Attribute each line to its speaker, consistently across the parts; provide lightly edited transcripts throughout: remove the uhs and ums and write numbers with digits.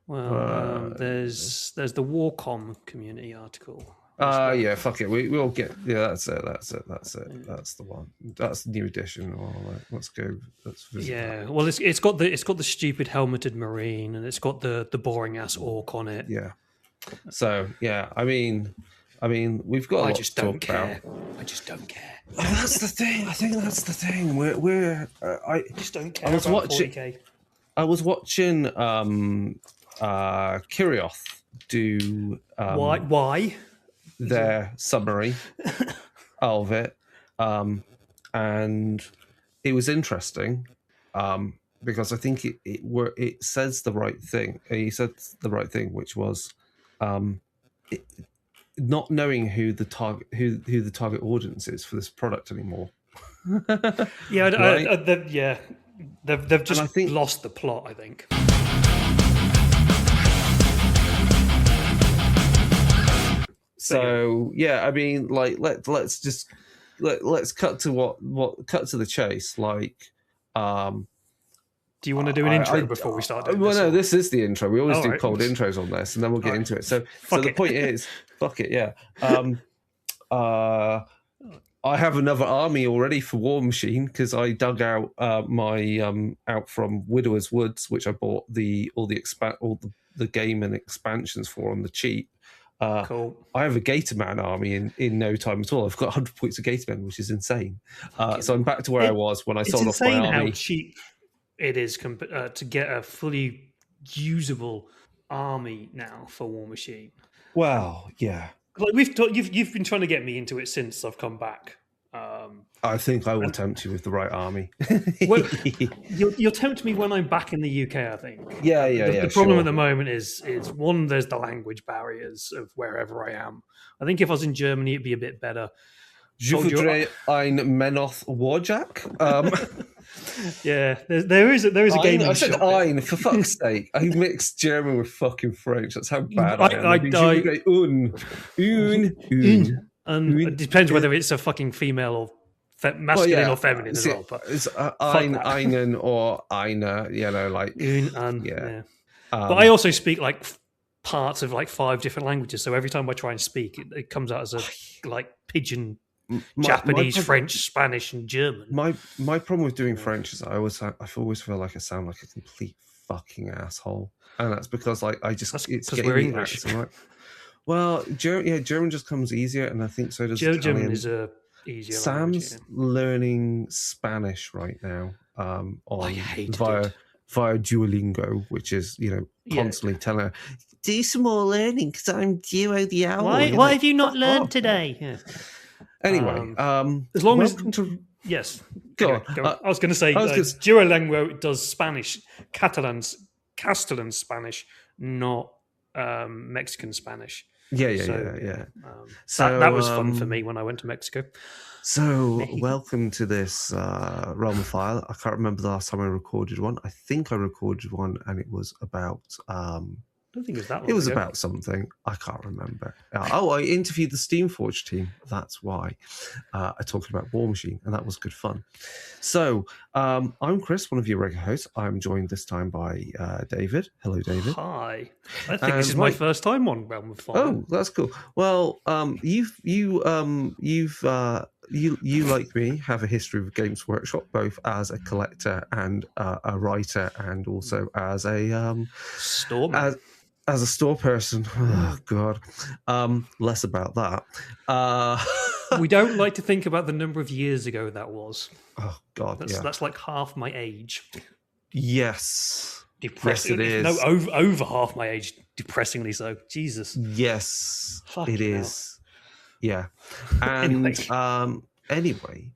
Speaker 1: Well, there's the Warcom community article.
Speaker 2: Yeah, fuck it. We'll get. Yeah, that's it. That's the one. That's the new edition. Let's go. Let's visit.
Speaker 1: Yeah. Well, it's got the stupid helmeted marine, and it's got the boring ass orc on it.
Speaker 2: Yeah. So yeah, I mean, we've got.
Speaker 1: I just don't care. I just don't care.
Speaker 2: Oh, that's the thing. I think that's the thing. I
Speaker 1: just don't care.
Speaker 2: I was watching.
Speaker 1: 40K.
Speaker 2: I was watching Kirioth do.
Speaker 1: Why?
Speaker 2: Their summary of it, and it was interesting because I think it says the right thing. He said the right thing, which was not knowing who the target audience is for this product anymore.
Speaker 1: Yeah,
Speaker 2: right?
Speaker 1: They've just lost the plot, I think.
Speaker 2: So yeah, I mean, like let's cut to cut to the chase. Like,
Speaker 1: do you want to do an intro before we start?
Speaker 2: Well, no, this is the intro. We always do cold intros on this, and then we'll get into it. So the point is, fuck it, yeah. I have another army already for Warmachine because I dug out my out from Widower's Woods, which I bought all the game and expansions for on the cheap.
Speaker 1: Cool.
Speaker 2: I have a Gatorman army in no time at all. I've got 100 points of Gatorman, which is insane. So I'm back to where I was when I sold off my army.
Speaker 1: It's insane how cheap it is to get a fully usable army now for Warmachine.
Speaker 2: Well, yeah.
Speaker 1: Like you've been trying to get me into it since I've come back.
Speaker 2: I think I will tempt you with the right army.
Speaker 1: Well, you'll tempt me when I'm back in the UK, I think.
Speaker 2: Yeah.
Speaker 1: The problem at the moment is one, there's the language barriers of wherever I am. I think if I was in Germany, it'd be a bit better.
Speaker 2: Je voudrais ein Menoth Warjack.
Speaker 1: Yeah, there is a game.
Speaker 2: I said ein, for fuck's sake. I mixed German with fucking French. That's how bad I am.
Speaker 1: And it depends whether it's a fucking female or masculine or feminine as well. But
Speaker 2: it's einen or eine, like
Speaker 1: yeah. But I also speak like parts of like 5 different languages. So every time I try and speak, it comes out as a like pidgin. Japanese, French, Spanish, and German. My
Speaker 2: problem with doing French is I always feel like I sound like a complete fucking asshole, and that's because it's getting
Speaker 1: we're English.
Speaker 2: Like, well, German just comes easier, and I think so does
Speaker 1: German.
Speaker 2: Italian.
Speaker 1: Is a easier.
Speaker 2: Sam's
Speaker 1: language,
Speaker 2: learning Spanish right now via Duolingo, which is constantly telling her, do some more learning because I'm Duo the owl.
Speaker 1: Why have you not learned today? Yeah.
Speaker 2: Anyway,
Speaker 1: as long as yes, go on. I was going to say Duolingo does Spanish, Catalan Spanish, not Mexican Spanish.
Speaker 2: Yeah.
Speaker 1: So that was fun for me when I went to Mexico.
Speaker 2: So welcome to this Realm of Fire. I can't remember the last time I recorded one. I think I recorded one, and it was about.
Speaker 1: I don't think it was that long
Speaker 2: It was
Speaker 1: ago.
Speaker 2: about something. I can't remember. I interviewed the Steamforge team. That's why. I talked about Warmachine, and that was good fun. So, I'm Chris, one of your regular hosts. I'm joined this time by David. Hello, David.
Speaker 1: Hi. I think this is my first time on Realm of Fire.
Speaker 2: Oh, that's cool. Well, you like me have a history with Games Workshop, both as a collector and a writer, and also as a
Speaker 1: store
Speaker 2: as a store person. Oh God, less about that.
Speaker 1: We don't like to think about the number of years ago that was.
Speaker 2: Oh God,
Speaker 1: that's like half my age.
Speaker 2: Yes,
Speaker 1: depressing.
Speaker 2: Yes, it is.
Speaker 1: No, over half my age. Depressingly so. Jesus.
Speaker 2: Yes,
Speaker 1: Fucking
Speaker 2: it is. Yeah, and anyway,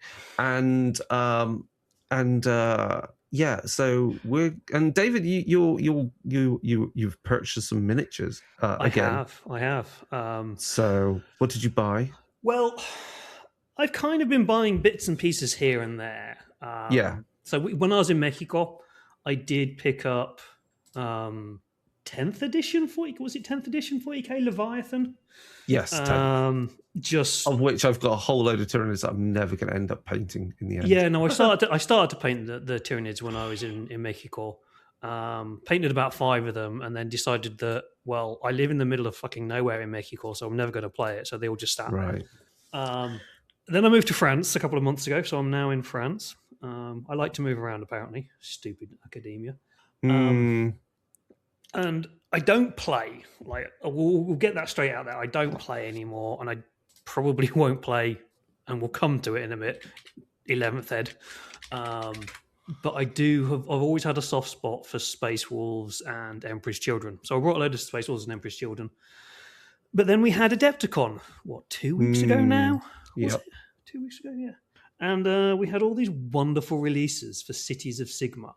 Speaker 2: yeah. So David, you've purchased some miniatures again.
Speaker 1: I have.
Speaker 2: So what did you buy?
Speaker 1: Well, I've kind of been buying bits and pieces here and there. So when I was in Mexico, I did pick up 10th edition 40. Was it 10th edition 40k Leviathan?
Speaker 2: Yes. 10th.
Speaker 1: Just
Speaker 2: of which I've got a whole load of Tyranids that I'm never going to end up painting in the end.
Speaker 1: Yeah, no, I started to paint the Tyranids when I was in Mexico. painted about 5 of them, and then decided that, well, I live in the middle of fucking nowhere in Mexico, so I'm never going to play it. So they all just sat
Speaker 2: right.
Speaker 1: there. Then I moved to France a couple of months ago, so I'm now in France. I like to move around, apparently. Stupid academia. And I don't play. Like, we'll get that straight out there. I don't play anymore, and I probably won't play, and we'll come to it in a bit. 11th Ed. But I've always had a soft spot for Space Wolves and Emperor's Children. So I brought a load of Space Wolves and Emperor's Children. But then we had Adepticon, 2 weeks ago now? Was it? 2 weeks ago, yeah. And we had all these wonderful releases for Cities of Sigmar.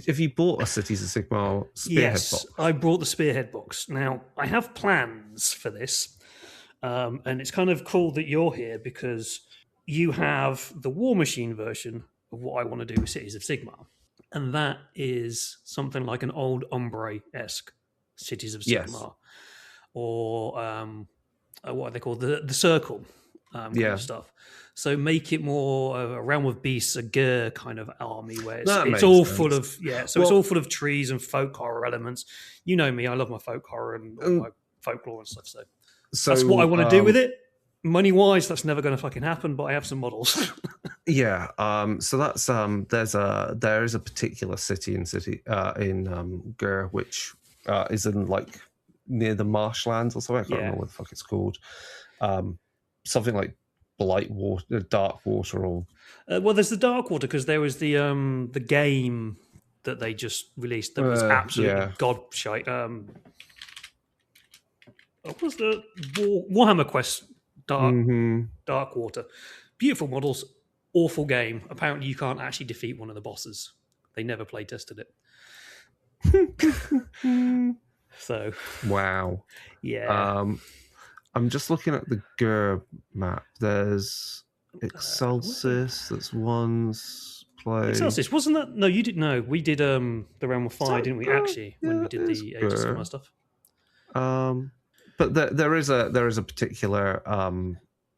Speaker 2: Have you bought a Cities of Sigmar Spearhead box?
Speaker 1: Yes, I brought the Spearhead box. Now, I have plans for this. And it's kind of cool that you're here because you have the Warmachine version of what I want to do with Cities of Sigmar. And that is something like an old Ombre-esque Cities of Sigmar. Yes. Or what are they called? The Circle kind of stuff. So make it more a Realm of Beasts, a Ger kind of army where it's all full of it's all full of trees and folk horror elements. You know me, I love my folk horror and all my folklore and stuff. So that's what I want to do with it. Money wise, that's never going to fucking happen. But I have some models.
Speaker 2: So that's there is a particular city in Ger which is in like near the marshlands or something. I can't remember what the fuck it's called. Something like Blight Water, Dark Water, or
Speaker 1: well, there's the Dark Water because there was the game that they just released that was absolutely god shite. What was the Warhammer Quest Dark Water? Beautiful models, awful game. Apparently, you can't actually defeat one of the bosses. They never play tested it. So
Speaker 2: wow,
Speaker 1: yeah.
Speaker 2: I'm just looking at the Ger map. There's Excelsis. That's one's play.
Speaker 1: Excelsis wasn't that? No, you didn't know. We did the Realm of Fire, didn't we? Actually, when we did the Age of Sigmar stuff.
Speaker 2: But there is a particular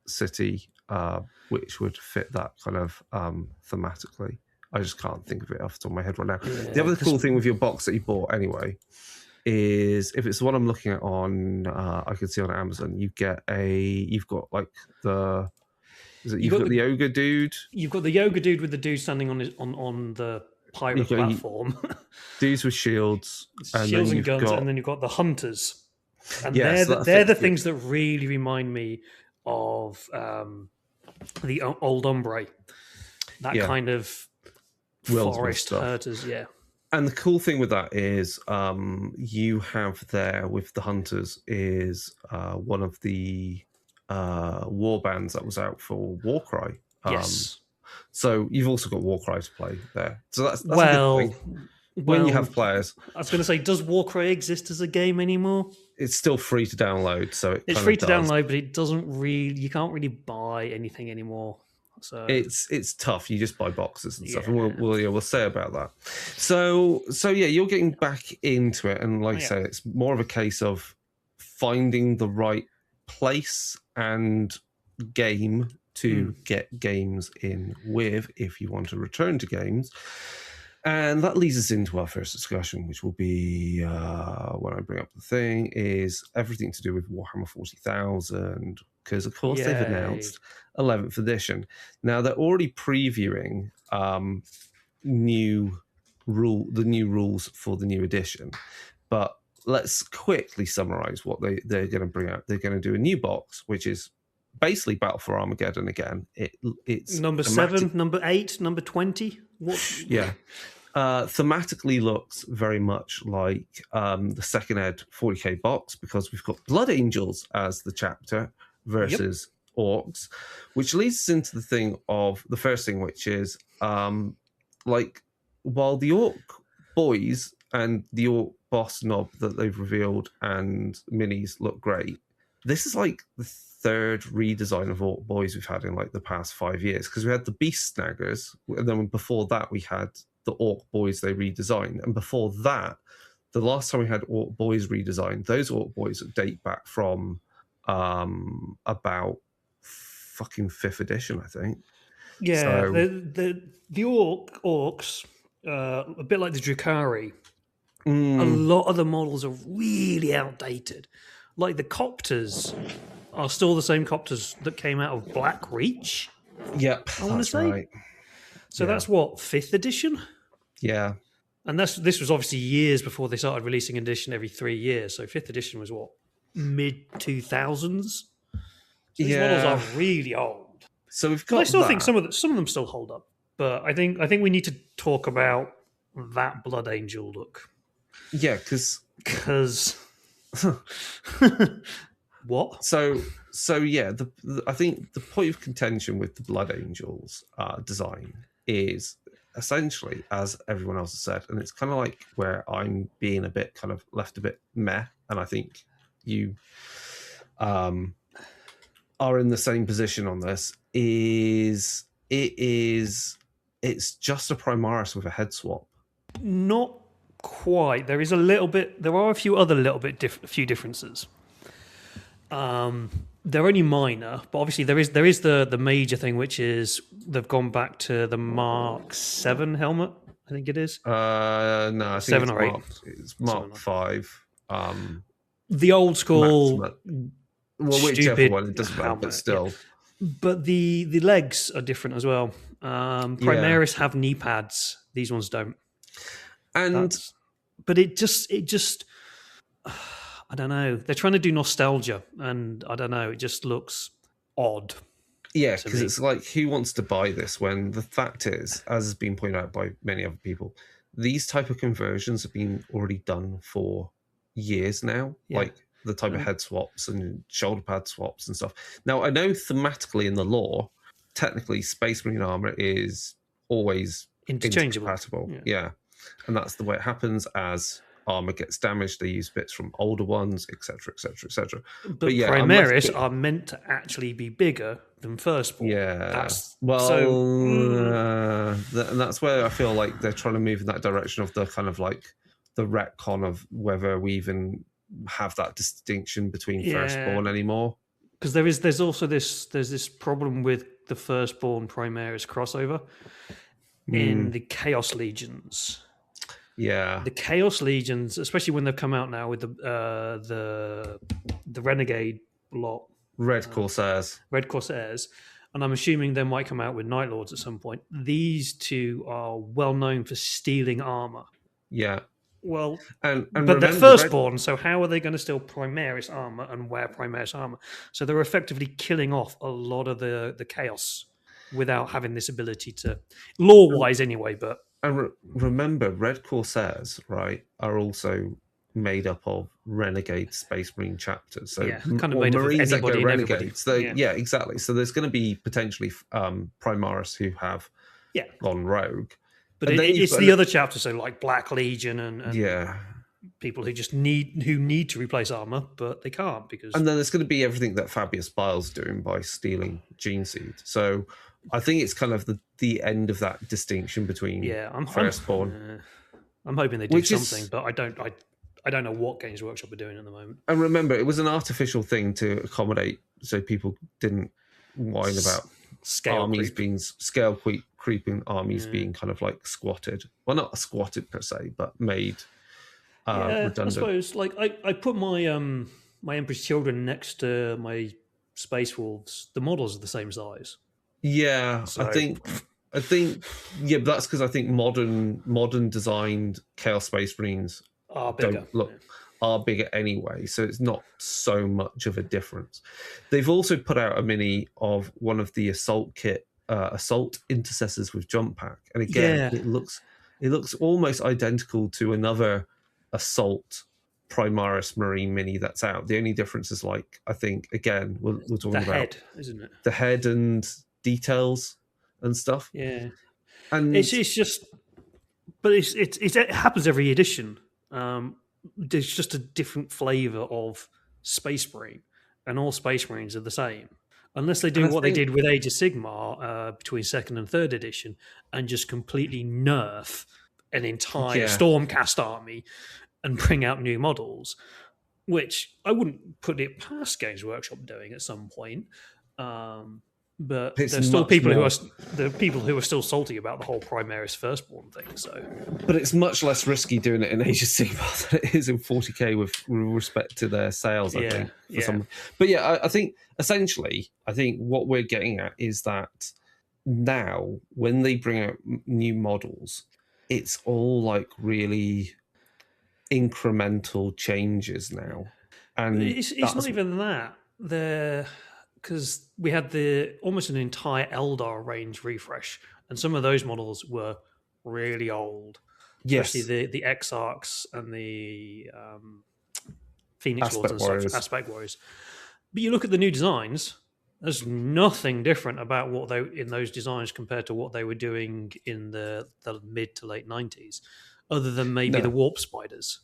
Speaker 2: city which would fit that kind of thematically. I just can't think of it off the top of my head right now. Yeah, the other cool thing with your box that you bought anyway is if it's the one I'm looking at on I can see on Amazon, you've got like the the ogre dude.
Speaker 1: You've got the ogre dude with the dude standing on the pirate platform.
Speaker 2: Dudes with shields
Speaker 1: and guns, and then you've got the hunters. And they're the things that really remind me of the old Ombre. That kind of forest herders,
Speaker 2: And the cool thing with that is you have there with the hunters is one of the war bands that was out for Warcry.
Speaker 1: Yes.
Speaker 2: So you've also got Warcry to play there. So that's a good thing. When you have players.
Speaker 1: I was going to say, does Warcry exist as a game anymore?
Speaker 2: It's still free to download, so
Speaker 1: it's free to download, but it doesn't really. You can't really buy anything anymore. So
Speaker 2: it's tough. You just buy boxes and stuff, and we'll say about that. So you're getting back into it, and like I say, it's more of a case of finding the right place and game to get games in with if you want to return to games. And that leads us into our first discussion, which will be, when I bring up the thing, is everything to do with Warhammer 40,000, because, of course, they've announced 11th edition. Now, they're already previewing the new rules for the new edition. But let's quickly summarize what they're going to bring out. They're going to do a new box, which is basically Battle for Armageddon again. It's
Speaker 1: number 7, number 8, number 20.
Speaker 2: Thematically looks very much like the second ed 40k box because we've got Blood Angels as the chapter versus orcs, which leads us into the first thing, which is like while the orc boys and the orc boss knob that they've revealed and minis look great, this is like the third redesign of orc boys we've had in like the past 5 years, because we had the beast snaggers, and then before that we had the orc boys they redesigned, and before that the last time we had orc boys redesigned, those orc boys date back from about fucking 5th edition, I think.
Speaker 1: The orcs a bit like the Drukhari. A lot of the models are really outdated. Like the copters are still the same copters that came out of Black Reach.
Speaker 2: Yep,
Speaker 1: I want to say.
Speaker 2: Right.
Speaker 1: So that's what, 5th edition?
Speaker 2: Yeah.
Speaker 1: And this was obviously years before they started releasing an edition every 3 years. So 5th edition was what, mid 2000s. So these models are really old.
Speaker 2: So we've got.
Speaker 1: I still think some of them still hold up, but I think we need to talk about that Blood Angel look.
Speaker 2: Yeah, because
Speaker 1: what?
Speaker 2: So yeah, I think the point of contention with the Blood Angels design is essentially, as everyone else has said, and it's kind of like where I'm being a bit kind of left a bit meh, and I think you are in the same position on this. It's just a Primaris with a head swap.
Speaker 1: Not quite. There is a little bit. There are a few other few differences. They're only minor, but obviously there is the major thing, which is they've gone back to the Mark 7 helmet. I think it is.
Speaker 2: No, I think
Speaker 1: 7 or 8.
Speaker 2: It's Mark 5.
Speaker 1: The old school.
Speaker 2: Well, whichever one, it doesn't matter, but still.
Speaker 1: Yeah. But the legs are different as well. Primaris have knee pads. These ones don't. But it just I don't know. They're trying to do nostalgia, and I don't know. It just looks odd.
Speaker 2: Yeah, because it's like, who wants to buy this when the fact is, as has been pointed out by many other people, these type of conversions have been already done for years now. Yeah. Like the type of head swaps and shoulder pad swaps and stuff. Now, I know thematically in the lore, technically Space Marine armor is always interchangeable. Yeah. And that's the way it happens. As armor gets damaged, they use bits from older ones, etc., etc., etc.
Speaker 1: But yeah, Primaris are meant to actually be bigger than Firstborn.
Speaker 2: Yeah. And that's where I feel like they're trying to move in that direction of the kind of like the retcon of whether we even have that distinction between Firstborn anymore.
Speaker 1: Because there's also this problem with the Firstborn Primaris crossover in the Chaos Legions.
Speaker 2: Yeah,
Speaker 1: the Chaos Legions, especially when they've come out now with the Renegade lot,
Speaker 2: Red Corsairs,
Speaker 1: and I'm assuming they might come out with Night Lords at some point. These two are well known for stealing armor.
Speaker 2: Yeah.
Speaker 1: Well, but they're Firstborn, so how are they going to steal Primaris armor and wear Primaris armor? So they're effectively killing off a lot of the Chaos without having this ability to, lore-wise anyway, but.
Speaker 2: And remember, Red Corsairs, right, are also made up of Renegade Space Marine chapters. So
Speaker 1: kind of made up of anybody and
Speaker 2: Renegades. Yeah, exactly. So there's going to be potentially Primaris who have gone rogue.
Speaker 1: But it's the other chapters, so like Black Legion and people who just need to replace armor, but they can't because.
Speaker 2: And then there's going to be everything that Fabius Bile's doing by stealing Gene Seed. So I think it's kind of the end of that distinction between Firstborn.
Speaker 1: I'm hoping they do something, but I don't know what Games Workshop are doing at the moment.
Speaker 2: And remember, it was an artificial thing to accommodate so people didn't whine about scale creeping armies being kind of like squatted. Well, not squatted per se, but made redundant.
Speaker 1: I suppose like I put my my Emperor's Children next to my Space Wolves. The models are the same size.
Speaker 2: Yeah, so. I think but that's because I think modern designed Chaos Space Marines
Speaker 1: are bigger.
Speaker 2: Are bigger anyway, so it's not so much of a difference. They've also put out a mini of one of the assault intercessors with jump pack, and again, it looks almost identical to another assault Primaris Marine mini that's out. The only difference is, like, I think again we're talking about the
Speaker 1: head, isn't it?
Speaker 2: The head and details and stuff.
Speaker 1: Yeah,
Speaker 2: and
Speaker 1: it's just, but it happens every edition. There's just a different flavour of Space Marine, and all Space Marines are the same. Unless they do what they did with Age of Sigmar between 2nd and 3rd edition and just completely nerf an entire Stormcast army and bring out new models, which I wouldn't put it past Games Workshop doing at some point. But there's still people who are still salty about the whole Primaris Firstborn thing. So,
Speaker 2: but it's much less risky doing it in Age of Sigmar than it is in 40k with respect to their sales. I think. But yeah, I think essentially, what we're getting at is that now when they bring out new models, it's all like really incremental changes now, and
Speaker 1: it's not even that. Because we had almost an entire Eldar range refresh, and some of those models were really old.
Speaker 2: Yes,
Speaker 1: especially the Exarchs and the Phoenix Lords and such, Aspect Warriors. But you look at the new designs, there's nothing different about what they in those designs compared to what they were doing in the mid to late 90s, other than maybe the Warp Spiders.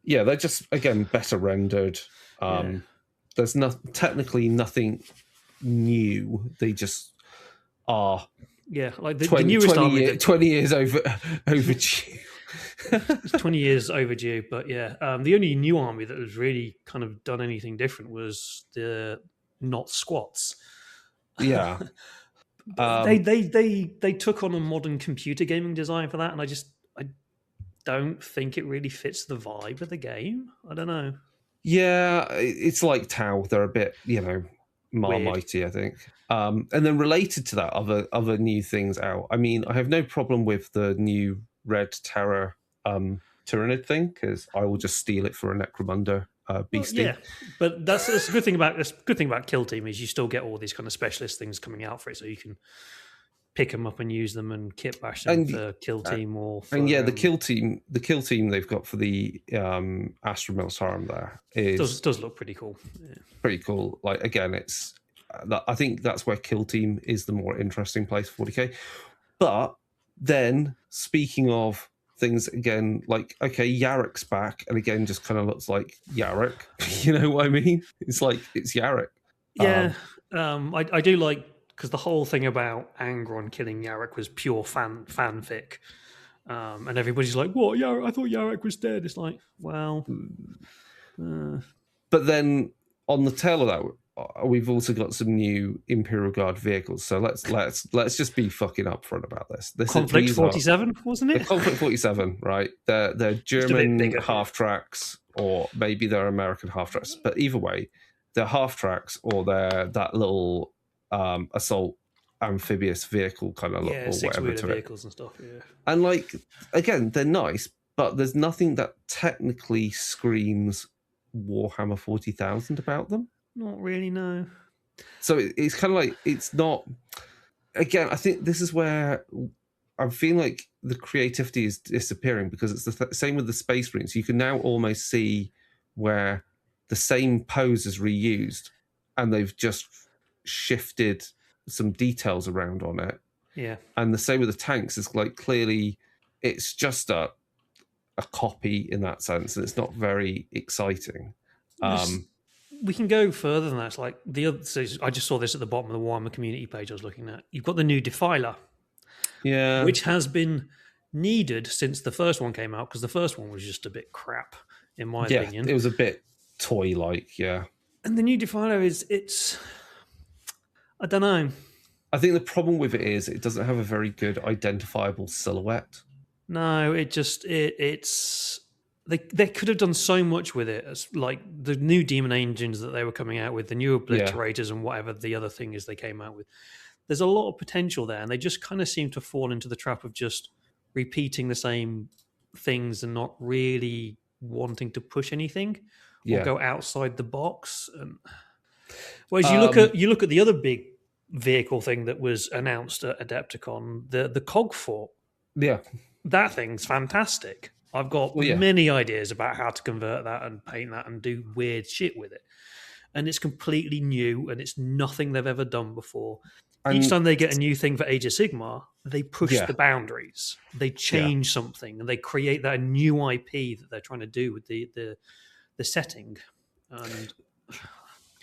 Speaker 2: Yeah, they're just, again, better rendered. There's technically nothing new. They just are.
Speaker 1: Yeah, like the newest
Speaker 2: 20 years overdue.
Speaker 1: It's 20 years overdue, but the only new army that has really kind of done anything different was the not squats.
Speaker 2: Yeah.
Speaker 1: They took on a modern computer gaming design for that, and I don't think it really fits the vibe of the game. I don't know.
Speaker 2: Yeah, it's like Tau. They're a bit, Marmitey, I think. And then related to that, other new things out. I mean, I have no problem with the new Red Terror Tyrannid thing, because I will just steal it for a Necromunda beastie.
Speaker 1: Well, but that's a good thing about Kill Team is you still get all these kind of specialist things coming out for it, so you can pick them up and use them and kit bash them for Kill Team or for,
Speaker 2: the Kill Team they've got for the Astra Militarum there
Speaker 1: does look pretty cool. Yeah.
Speaker 2: Pretty cool. Like, again, it's I think that's where Kill Team is the more interesting place for 40k. But then, speaking of things again, like, okay, Yarrick's back, and again just kind of looks like Yarrick. You know what I mean? It's like, it's Yarrick.
Speaker 1: Yeah. I do like, because the whole thing about Angron killing Yarrick was pure fanfic. And everybody's like, what, Yarrick? I thought Yarrick was dead. It's like, well...
Speaker 2: But then, on the tail of that, we've also got some new Imperial Guard vehicles. So let's just be fucking upfront about this.
Speaker 1: Conflict 47, wasn't it?
Speaker 2: Conflict 47, right? They're German half-tracks, or maybe they're American half-tracks. But either way, they're half-tracks, or they're that little... assault amphibious vehicle kind of look, or whatever to
Speaker 1: vehicles and stuff. Yeah,
Speaker 2: and like, again, they're nice, but there's nothing that technically screams Warhammer 40,000 about them.
Speaker 1: Not really, no.
Speaker 2: So it's kind of like, it's not. Again, I think this is where I'm feeling like the creativity is disappearing, because it's the same with the Space Marines. You can now almost see where the same pose is reused, and they've just shifted some details around on it.
Speaker 1: Yeah.
Speaker 2: And the same with the tanks. Is like, clearly it's just a copy in that sense, and it's not very exciting.
Speaker 1: We can go further than that. It's like so I just saw this at the bottom of the Warhammer community page I was looking at. You've got the new Defiler.
Speaker 2: Yeah.
Speaker 1: Which has been needed since the first one came out, because the first one was just a bit crap, in my opinion.
Speaker 2: It was a bit toy-like, yeah.
Speaker 1: And the new Defiler it's... I don't know.
Speaker 2: I think the problem with it is it doesn't have a very good identifiable silhouette.
Speaker 1: No, it's they could have done so much with it. As like the new demon engines that they were coming out with, the new obliterators and whatever the other thing is they came out with. There's a lot of potential there, and they just kind of seem to fall into the trap of just repeating the same things and not really wanting to push anything or go outside the box. Whereas you look at the other big vehicle thing that was announced at Adepticon, the Cog Fort.
Speaker 2: Yeah,
Speaker 1: that thing's fantastic. I've got many ideas about how to convert that and paint that and do weird shit with it. And it's completely new, and it's nothing they've ever done before. Each time they get a new thing for Age of Sigmar, they push the boundaries. They change something, and they create that new IP that they're trying to do with the setting. And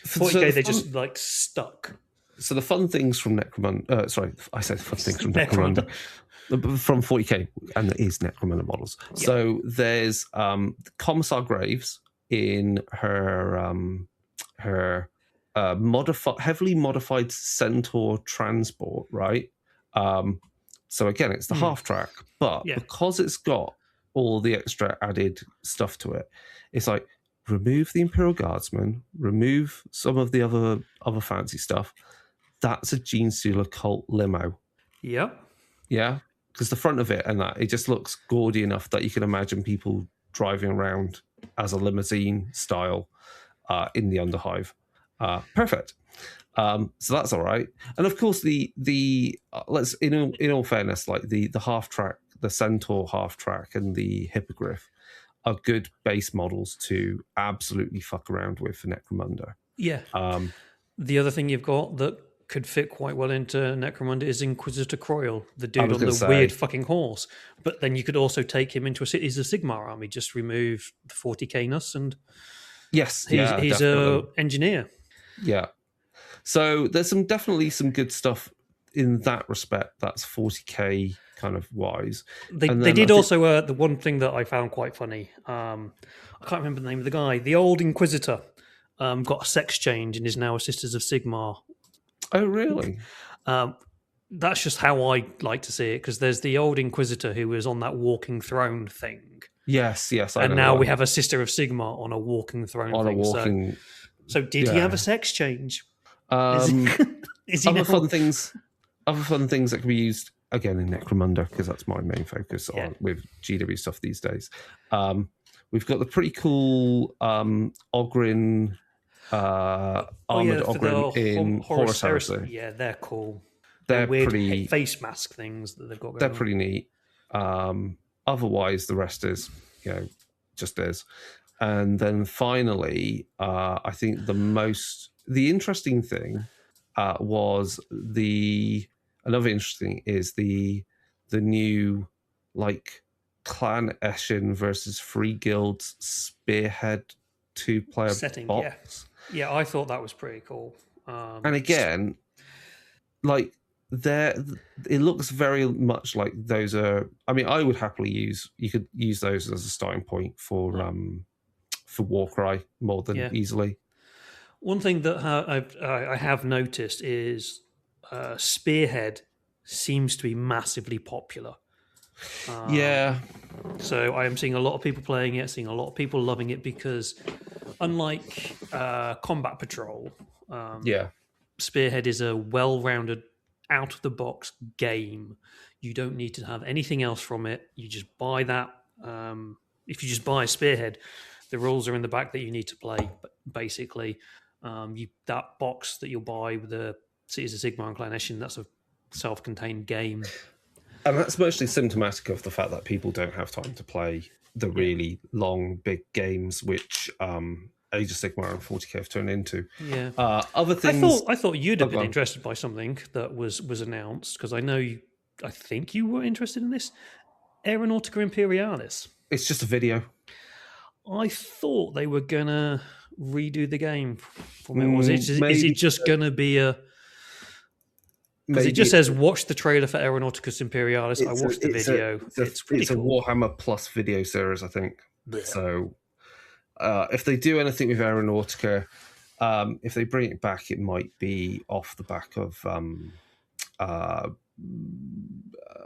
Speaker 1: 40k, they're just like stuck.
Speaker 2: So the fun things from Necromunda... sorry, I said fun things from Necromunda. From 40k, and there is Necromunda models. Yeah. So there's Commissar Graves in her heavily modified Centaur transport, right? So again, it's the half track, but because it's got all the extra added stuff to it, it's like remove the Imperial Guardsman, remove some of the other fancy stuff. That's a Genestealer cult limo.
Speaker 1: Yep.
Speaker 2: Yeah, because the front of it and that, it just looks gaudy enough that you can imagine people driving around as a limousine style in the Underhive. Perfect. So that's all right. And of course, the let's in all fairness, like the half track, the Centaur half track, and the Hippogriff are good base models to absolutely fuck around with for Necromunda.
Speaker 1: Yeah. The other thing you've got that could fit quite well into Necromunda is Inquisitor Croyle, the dude on the weird fucking horse. But then you could also take him into Cities of Sigmar army. Just remove the 40k-ness and he's an engineer.
Speaker 2: Yeah. So there's definitely some good stuff in that respect. That's 40k kind of wise.
Speaker 1: They did also the one thing that I found quite funny. I can't remember the name of the guy. The old Inquisitor got a sex change and is now a Sisters of Sigmar.
Speaker 2: Oh, really?
Speaker 1: That's just how I like to see it, because there's the old Inquisitor who was on that walking throne thing.
Speaker 2: Yes.
Speaker 1: And now we have a Sister of Sigmar on a walking throne thing. So did he have a sex change? Is he
Speaker 2: other fun things that can be used again in Necromunda, because that's my main focus with GW stuff these days. We've got the pretty cool Ogryn armored Ogryn in Horus Heresy.
Speaker 1: Yeah, they're cool.
Speaker 2: They're
Speaker 1: weird
Speaker 2: pretty
Speaker 1: face mask things that they've got going
Speaker 2: They're pretty neat. Otherwise, the rest is just is. And then finally, I think the interesting thing was another interesting is the new like Clan Eshin versus Free Guilds Spearhead 2-player
Speaker 1: setting
Speaker 2: box.
Speaker 1: Yeah, I thought that was pretty cool.
Speaker 2: And again, like it looks very much like those are. I mean, I would happily you could use those as a starting point for Warcry more than easily.
Speaker 1: One thing that I have noticed is Spearhead seems to be massively popular. So I am seeing a lot of people playing it, seeing a lot of people loving it, because unlike Combat Patrol, Spearhead is a well-rounded, out-of-the-box game. You don't need to have anything else from it. You just buy that. If you just buy Spearhead, the rules are in the back that you need to play, basically. That box that you'll buy with the Cities of Sigmar and Clan Eshin, that's a self-contained game.
Speaker 2: And that's mostly symptomatic of the fact that people don't have time to play the really long, big games, which Age of Sigmar and 40k have turned into.
Speaker 1: Yeah.
Speaker 2: Other things.
Speaker 1: I thought you'd have been interested by something that was announced, because I think you were interested in this. Aeronautica Imperialis.
Speaker 2: It's just a video.
Speaker 1: I thought they were gonna redo the game from it. Is it just gonna be a? Because it just says watch the trailer for Aeronautica Imperialis. I watched the video. It's pretty cool.
Speaker 2: A Warhammer Plus video series, I think. Yeah. So if they do anything with Aeronautica, if they bring it back, it might be off the back of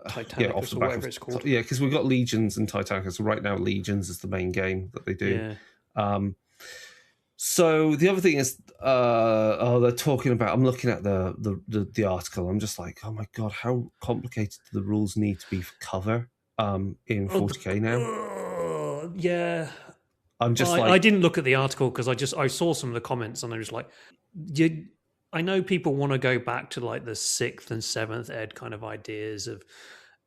Speaker 1: Titanicus or whatever it's called.
Speaker 2: Yeah, because we've got Legions and Titanicus. Right now, Legions is the main game that they do. Yeah. So the other thing is, they're talking about. I'm looking at the article. I'm just like, oh my god, how complicated do the rules need to be for cover in 40k now?
Speaker 1: Yeah,
Speaker 2: I'm just
Speaker 1: I didn't look at the article because I saw some of the comments and I was like, I know people want to go back to like the 6th and 7th ed kind of ideas of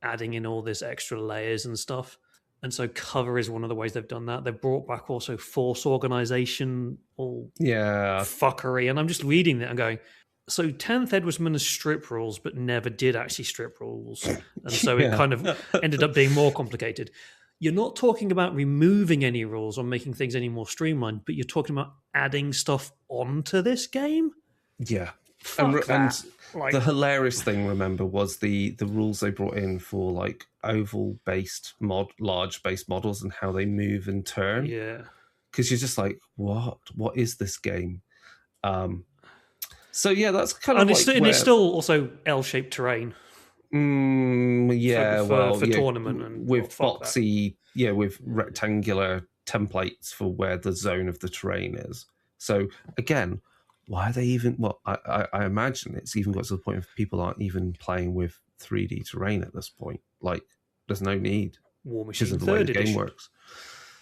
Speaker 1: adding in all this extra layers and stuff. And so cover is one of the ways they've done that. They've brought back also force organization, all fuckery. And I'm just reading that and going, so 10th ed was meant to strip rules, but never did actually strip rules. And so it kind of ended up being more complicated. You're not talking about removing any rules or making things any more streamlined, but you're talking about adding stuff onto this game?
Speaker 2: Yeah. And the hilarious thing, remember, was the rules they brought in for like oval-based large base models and how they move and turn.
Speaker 1: Yeah.
Speaker 2: Because you're just like, what is this game? So yeah, that's kind
Speaker 1: and
Speaker 2: of
Speaker 1: it's still also L-shaped terrain.
Speaker 2: For
Speaker 1: tournament and
Speaker 2: with boxy, with rectangular templates for where the zone of the terrain is. So again, why are they even? Well, I imagine it's even got to the point of people aren't even playing with 3D terrain at this point. Like, there's no need.
Speaker 1: Warmachine
Speaker 2: the way the game works.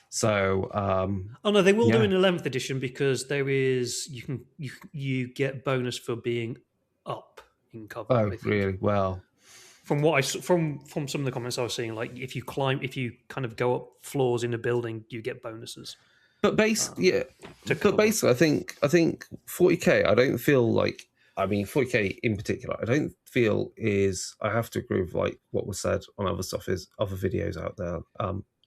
Speaker 2: So,
Speaker 1: oh no, they will do an 11th edition because there is you get bonus for being up in cover.
Speaker 2: Oh, really? Well,
Speaker 1: from what from some of the comments I was seeing, like if you kind of go up floors in a building, you get bonuses.
Speaker 2: But basically, I think 40k. I don't feel like. I mean, 40k in particular, I don't feel is. I have to agree with like what was said on other stuff. Is other videos out there.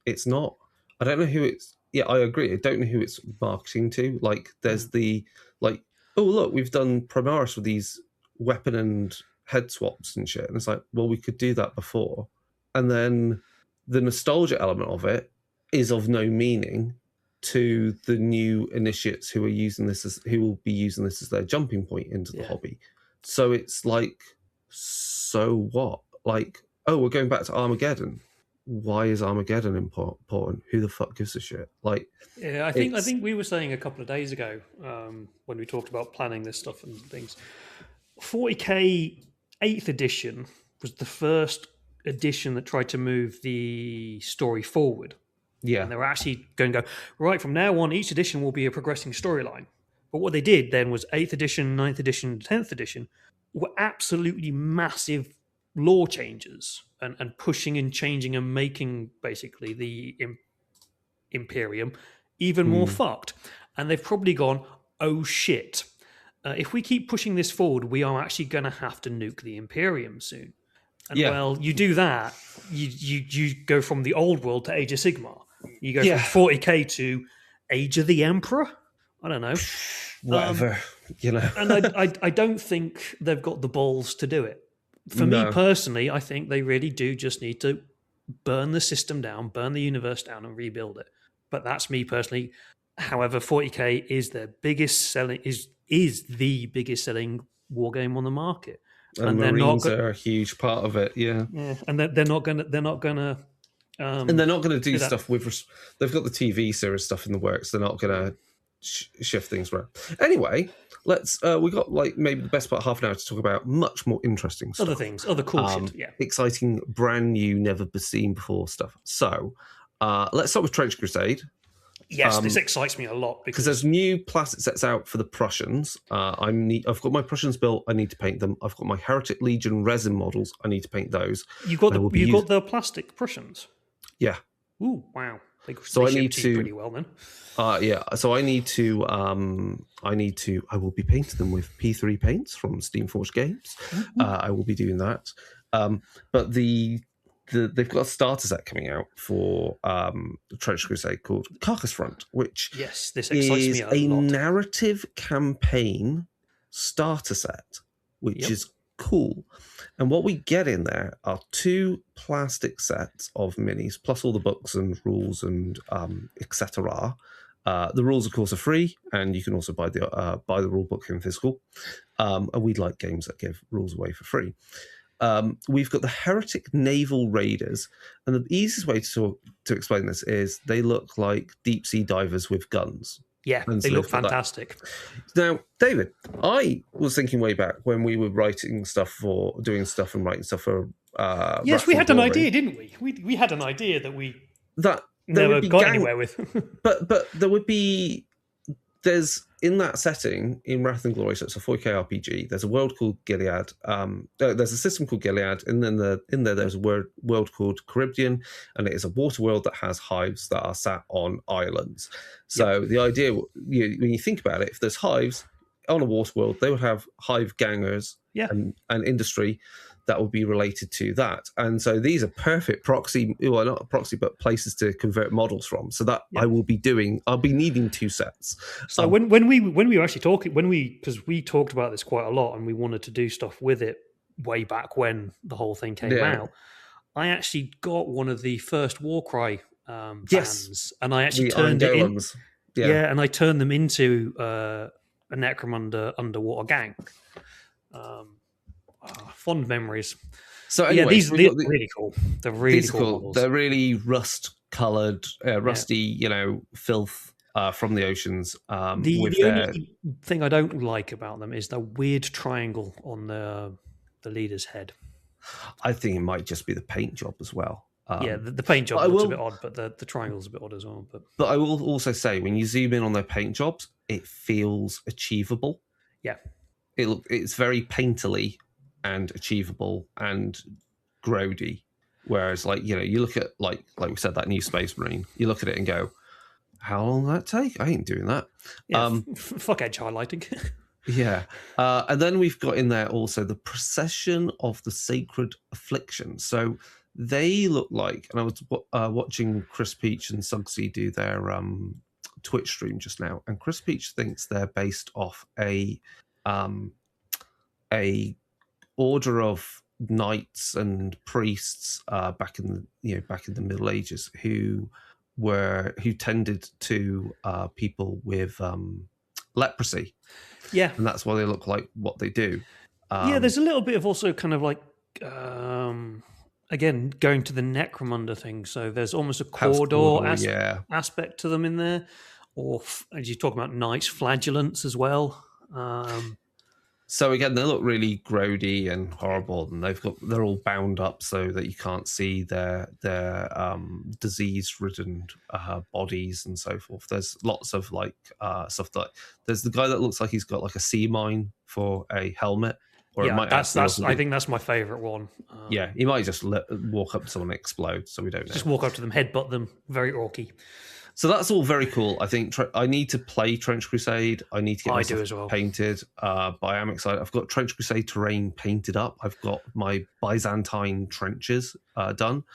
Speaker 2: It's not. I don't know who it's. Yeah, I agree. I don't know who it's marketing to. Like, there's the like. Oh, look, we've done Primaris with these weapon and head swaps and shit, and it's like, well, we could do that before, and then the nostalgia element of it is of no meaning to the new initiates who will be using this as their jumping point into the hobby. So it's like, so what? Like, oh, we're going back to Armageddon. Why is Armageddon important? Who the fuck gives a shit? Like,
Speaker 1: yeah, I think we were saying a couple of days ago when we talked about planning this stuff and things. 40k 8th edition was the first edition that tried to move the story forward.
Speaker 2: Yeah.
Speaker 1: And they were actually going to go, right, from now on, each edition will be a progressing storyline. But what they did then was 8th edition, 9th edition, 10th edition were absolutely massive lore changes and pushing and changing and making basically the Imperium even more fucked. And they've probably gone, oh shit, if we keep pushing this forward, we are actually going to have to nuke the Imperium soon. And well, you do that, you go from the old world to Age of Sigmar. You go from 40k to Age of the Emperor. I don't know.
Speaker 2: Whatever,
Speaker 1: And I don't think they've got the balls to do it. For me personally, I think they really do just need to burn the system down, burn the universe down, and rebuild it. But that's me personally. However, 40k is the biggest selling the biggest selling war game on the market.
Speaker 2: And Marines are a huge part of it, yeah.
Speaker 1: And they're not gonna
Speaker 2: and they're not gonna do stuff with. They've got the TV series stuff in the works. They're not gonna shift things around. Anyway, let's. We got like maybe the best part of half an hour to talk about much more interesting stuff,
Speaker 1: other things, other cool shit,
Speaker 2: exciting, brand new, never seen before stuff. So, let's start with Trench Crusade.
Speaker 1: Yes, this excites me a lot
Speaker 2: because there's new plastic sets out for the Prussians. I've got my Prussians built. I need to paint them. I've got my Heretic Legion resin models. I need to paint those.
Speaker 1: You've got the plastic Prussians.
Speaker 2: Yeah.
Speaker 1: Ooh, wow. They
Speaker 2: I need to
Speaker 1: pretty well then.
Speaker 2: So I need to. I will be painting them with P3 paints from Steamforged Games. I will be doing that. But they've got a starter set coming out for the Trench Crusade called Carcass Front, which
Speaker 1: this excites me a lot.
Speaker 2: Narrative campaign starter set, which is cool. And what we get in there are 2 plastic sets of minis, plus all the books and rules and etc. The rules, of course, are free, and you can also buy the rule book in physical. And we'd like games that give rules away for free. We've got the Heretic Naval Raiders, and the easiest way to explain this is they look like deep sea divers with guns.
Speaker 1: Yeah, they look fantastic.
Speaker 2: Now, David, I was thinking way back when we were writing stuff for doing stuff and writing stuff for.
Speaker 1: Yes, we had an idea, didn't we? We had an idea that we never got anywhere with.
Speaker 2: but there would be. There's in that setting in Wrath and Glory, so it's a 40k RPG. There's a world called Gilead. There's a system called Gilead, and then there's a world called Caribbean, and it is a water world that has hives that are sat on islands. So the idea, when you think about it, if there's hives on a water world, they would have hive gangers and industry that would be related to that. And so these are perfect proxy, well, not a proxy, but places to convert models from. So that I'll be needing 2 sets.
Speaker 1: So when we were actually talking, because we talked about this quite a lot and we wanted to do stuff with it way back when the whole thing came out, I actually got one of the first Warcry bands, and I actually turned it in. And I turned them into a Necromunda underwater gang. Fond memories.
Speaker 2: So anyway,
Speaker 1: these are really cool. They're really cool models.
Speaker 2: They're really rust-coloured, rusty, filth from the oceans.
Speaker 1: The only thing I don't like about them is the weird triangle on the leader's head.
Speaker 2: I think it might just be the paint job as well.
Speaker 1: The paint job looks a bit odd, but the triangle's a bit odd as well.
Speaker 2: But I will also say, when you zoom in on their paint jobs, it feels achievable.
Speaker 1: Yeah.
Speaker 2: It's very painterly and achievable and grody. Whereas, you look at, like we said, that new Space Marine, you look at it and go, how long will that take? I ain't doing that.
Speaker 1: Yeah, fuck edge highlighting.
Speaker 2: Yeah. And then we've got in there also the Procession of the Sacred Affliction. So they look like, and I was watching Chris Peach and Suggsy do their Twitch stream just now, and Chris Peach thinks they're based off a order of knights and priests back in the Middle Ages who tended to people with leprosy.
Speaker 1: Yeah,
Speaker 2: and that's why they look like what they do.
Speaker 1: There's a little bit of also kind of like again going to the Necromunda thing. So there's almost a corridor aspect to them in there, or as you talk about knights, flagellants as well.
Speaker 2: So again, they look really grody and horrible, and they're all bound up so that you can't see their disease-ridden bodies and so forth. There's lots of stuff that there's the guy that looks like he's got like a sea mine for a helmet. Or it might
Speaker 1: I think that's my favourite one.
Speaker 2: He might just walk up to someone and explode, so we don't know.
Speaker 1: Just walk up to them, headbutt them, very orky.
Speaker 2: So that's all very cool. I think I need to play Trench Crusade. I need to get myself painted, but I am excited. I've got Trench Crusade terrain painted up. I've got my Byzantine trenches done.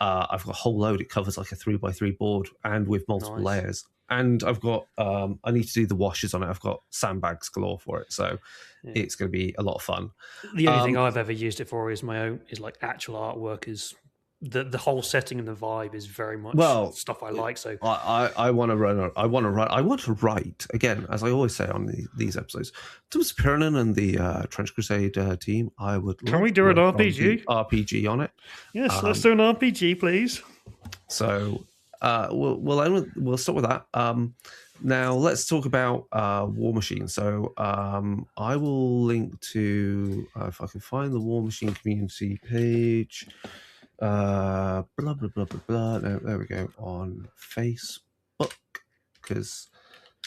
Speaker 2: I've got a whole load. It covers like a 3x3 board and with multiple layers. And I've got, I need to do the washes on it. I've got sandbags galore for it. So it's going to be a lot of fun.
Speaker 1: The only thing I've ever used it for is my own, is like actual artwork. Is the whole setting and the vibe is very much stuff I like. So
Speaker 2: I want to run. I want to write again, as I always say on these episodes. Thomas Pernin and the Trench Crusade team. I would.
Speaker 1: Can we do an RPG?
Speaker 2: RPG on it.
Speaker 1: Yes, let's do an RPG, please.
Speaker 2: So we'll start with that. Now let's talk about Warmachine. So I will link to if I can find the Warmachine community page. Blah blah blah blah blah. No, there we go, on Facebook, because